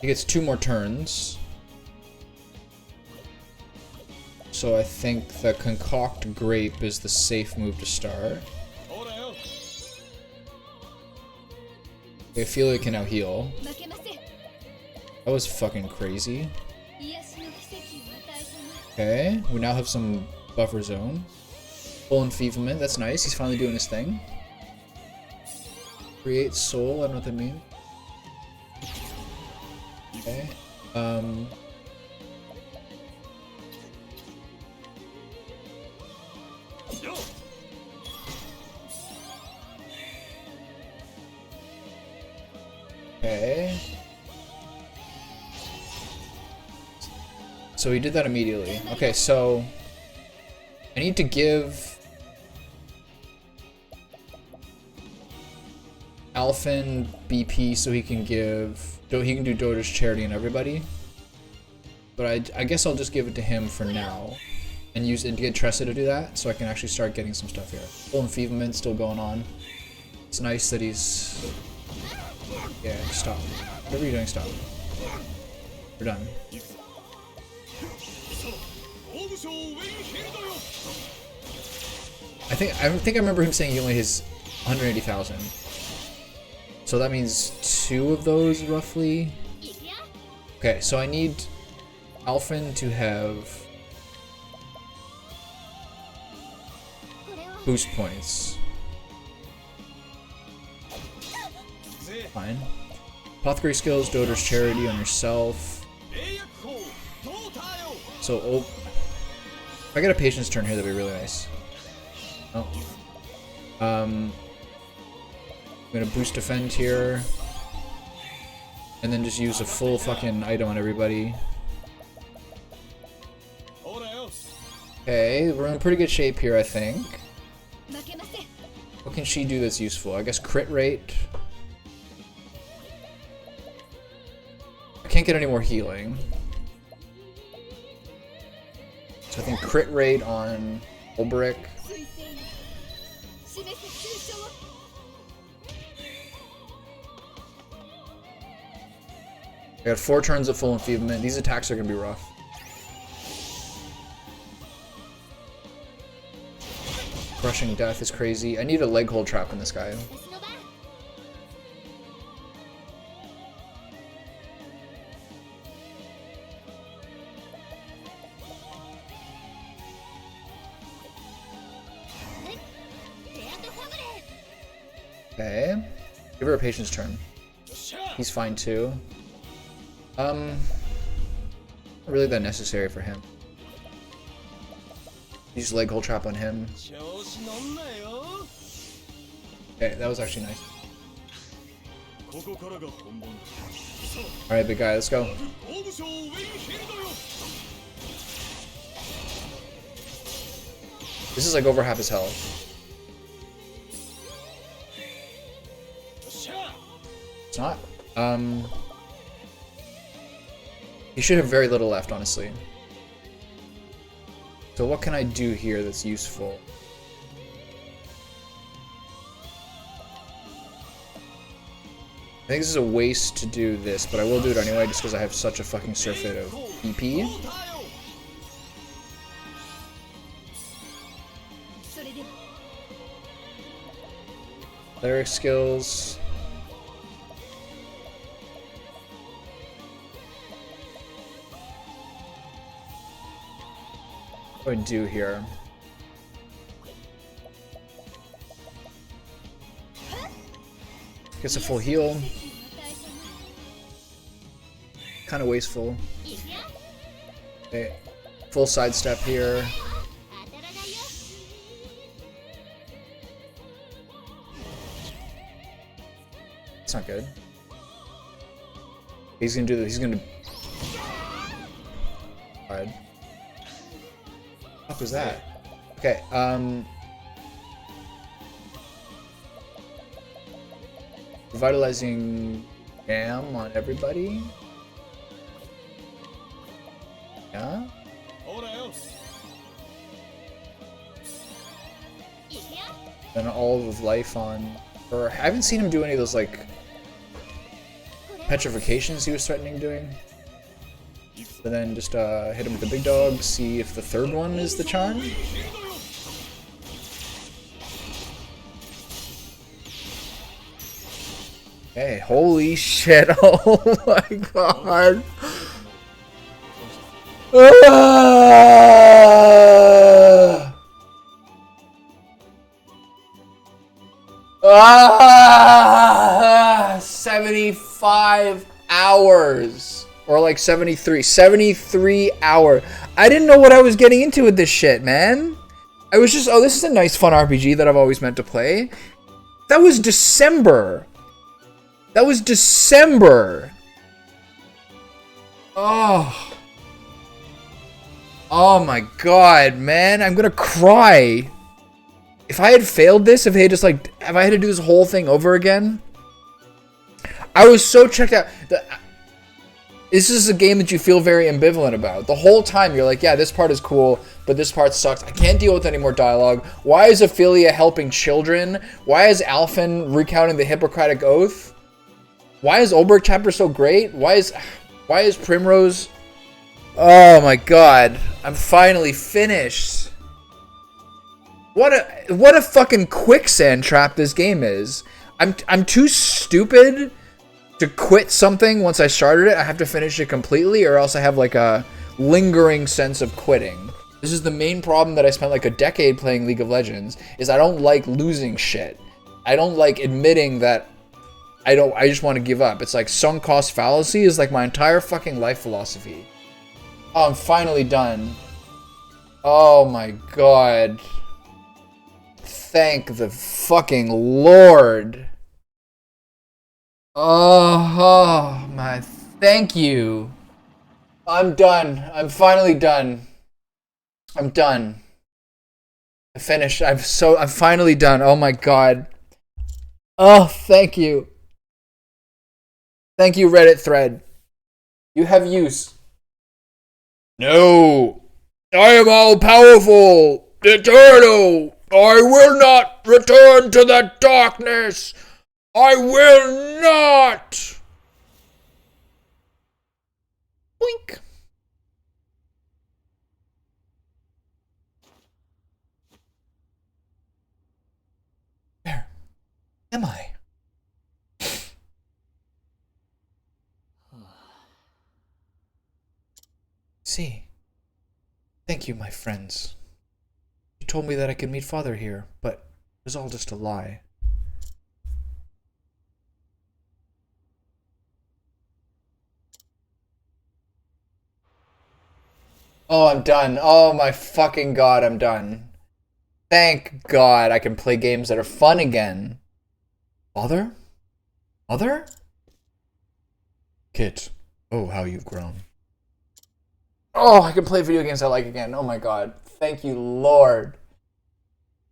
Speaker 1: He gets 2 more turns. So I think the Concoct Grape is the safe move to start. I feel like I can now heal. That was fucking crazy. Okay, we now have some buffer zone. Full enfeeblement, that's nice. He's finally doing his thing. Create soul, I don't know what that means. Okay. Okay. So he did that immediately. Okay, so I need to give Alphen BP so he can do Dota's charity and everybody. But I guess I'll just give it to him for now. And use it to get Tressa to do that, so I can actually start getting some stuff here. Full enfeeblement still going on. It's nice that he's... Yeah, stop. Whatever you're doing, stop. We're done. I think I remember him saying he only has 180,000. So that means 2 of those, roughly. Okay, so I need Alphen to have boost points. Fine. Apothecary skills, Dota's charity on yourself. So, if I get a patience turn here, that'd be really nice. Oh. I'm gonna boost defend here. And then just use a full fucking item on everybody. Okay, we're in pretty good shape here, I think. What can she do that's useful? I guess crit rate. I can't get any more healing. So I think crit rate on Ulbrick. I got 4 turns of full enfeeblement. These attacks are gonna be rough. Crushing death is crazy. I need a leg hold trap in this guy. Okay. Give her a patience turn. He's fine too. Not really that necessary for him. Use leg hold trap on him. Okay, that was actually nice. Alright, big guy, let's go. This is like over half his health. It's not. He should have very little left, honestly. So what can I do here that's useful? I think this is a waste to do this, but I will do it anyway just because I have such a fucking surfeit of EP. Cleric skills. What do I do here? Gets a full heal. Kind of wasteful. Okay. Full sidestep here. It's not good. He's gonna do this. He's gonna. Alright. What was that? Okay, revitalizing jam on everybody. Yeah. Then all of life on her. I haven't seen him do any of those like petrifications he was threatening doing. And then just hit him with the big dog, see if the third one is the charm. Hey, holy shit, oh my god. Ah! 75 hours. Or like 73 hour. I didn't know what I was getting into with this shit, man. I was just, oh, this is a nice fun RPG that I've always meant to play. That was December. That was December. Oh. Oh my god, man. I'm gonna cry. If I had failed this, if I had to do this whole thing over again, I was so checked out. This is a game that you feel very ambivalent about. The whole time you're like, yeah, this part is cool, but this part sucks. I can't deal with any more dialogue. Why is Ophelia helping children? Why is Alphen recounting the Hippocratic Oath? Why is Olberg chapter so great? Why is Primrose... Oh my god. I'm finally finished. What a fucking quicksand trap this game is. I'm too stupid to quit something once I started it. I have to finish it completely, or else I have like a lingering sense of quitting. This is the main problem that I spent like a decade playing League of Legends, is I don't like losing shit. I don't like admitting that I just want to give up. It's like sunk cost fallacy is like my entire fucking life philosophy. Oh, I'm finally done. Oh my god. Thank the fucking Lord. Oh my, thank you. I'm done. I'm finally done. I'm done. I finished. I'm finally done. Oh my god. Oh, thank you. Thank you, Reddit thread. You have use. No. I am all powerful. Eternal. I will not return to the darkness. I will not. Boink. Where am I? See. Thank you, my friends. You told me that I could meet Father here, but it was all just a lie. Oh, I'm done. Oh my fucking god, I'm done. Thank God I can play games that are fun again. Father? Mother? Kit. Oh, how you've grown. Oh, I can play video games I like again. Oh my god. Thank you, Lord.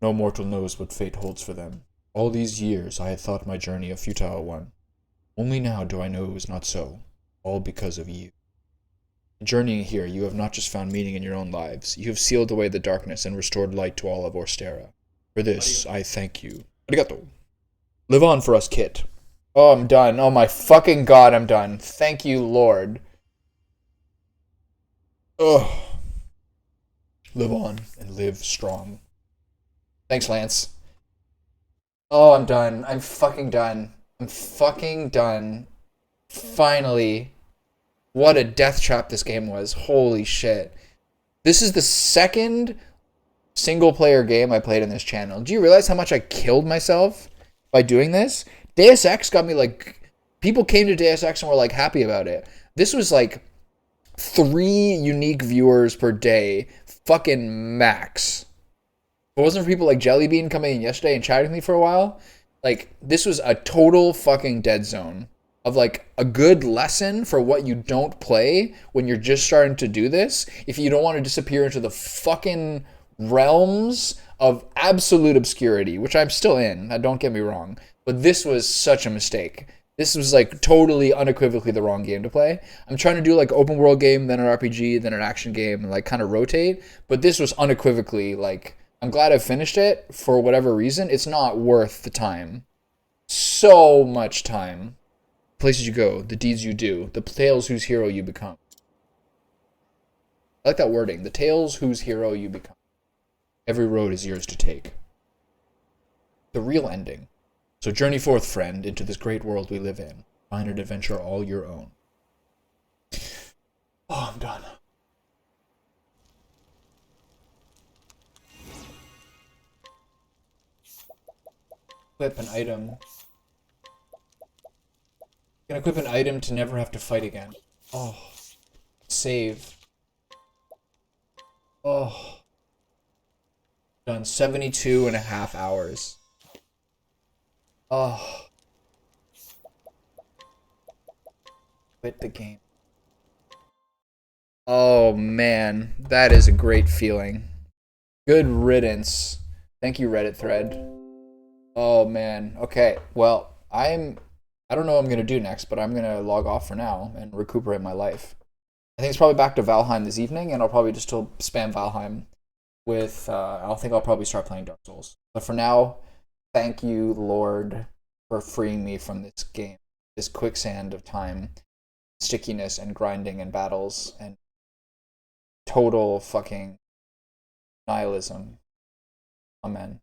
Speaker 1: No mortal knows what fate holds for them. All these years I had thought my journey a futile one. Only now do I know it was not so. All because of you. In journeying here, you have not just found meaning in your own lives. You have sealed away the darkness and restored light to all of Orstera. For this, I thank you. Arigato. Live on for us, Kit. Oh, I'm done. Oh my fucking god, I'm done. Thank you, Lord. Ugh. Live on and live strong. Thanks, Lance. Oh, I'm done. I'm fucking done. I'm fucking done. Finally. What a death trap this game was. Holy shit. This is the second single-player game I played in this channel. Do you realize how much I killed myself by doing this? Deus Ex got me, like... People came to Deus Ex and were, like, happy about it. This was, like, 3 unique viewers per day. Fucking max. If it wasn't for people like Jellybean coming in yesterday and chatting with me for a while, like, this was a total fucking dead zone of, like, a good lesson for what you don't play when you're just starting to do this. If you don't want to disappear into the fucking realms of absolute obscurity, which I'm still in, don't get me wrong, but this was such a mistake. This was, like, totally unequivocally the wrong game to play. I'm trying to do, like, open world game, then an RPG, then an action game, and, like, kind of rotate, but this was unequivocally, like, I'm glad I finished it for whatever reason. It's not worth the time. So much time. Places you go, the deeds you do, the tales whose hero you become. I like that wording. The tales whose hero you become. Every road is yours to take. The real ending. So journey forth, friend, into this great world we live in. Find an adventure all your own. Oh, I'm done. Equip an item. You can equip an item to never have to fight again. Oh. Save. Oh. Done 72.5 hours. Oh. Quit the game. Oh man, that is a great feeling. Good riddance. Thank you, Reddit thread. Oh man. Okay, well, I I don't know what I'm gonna do next, but I'm gonna log off for now and recuperate my life. I think it's probably back to Valheim this evening, and I'll probably just still spam Valheim with. I think I'll probably start playing Dark Souls. But for now, thank you, Lord, for freeing me from this game, this quicksand of time, stickiness, and grinding and battles, and total fucking nihilism. Amen.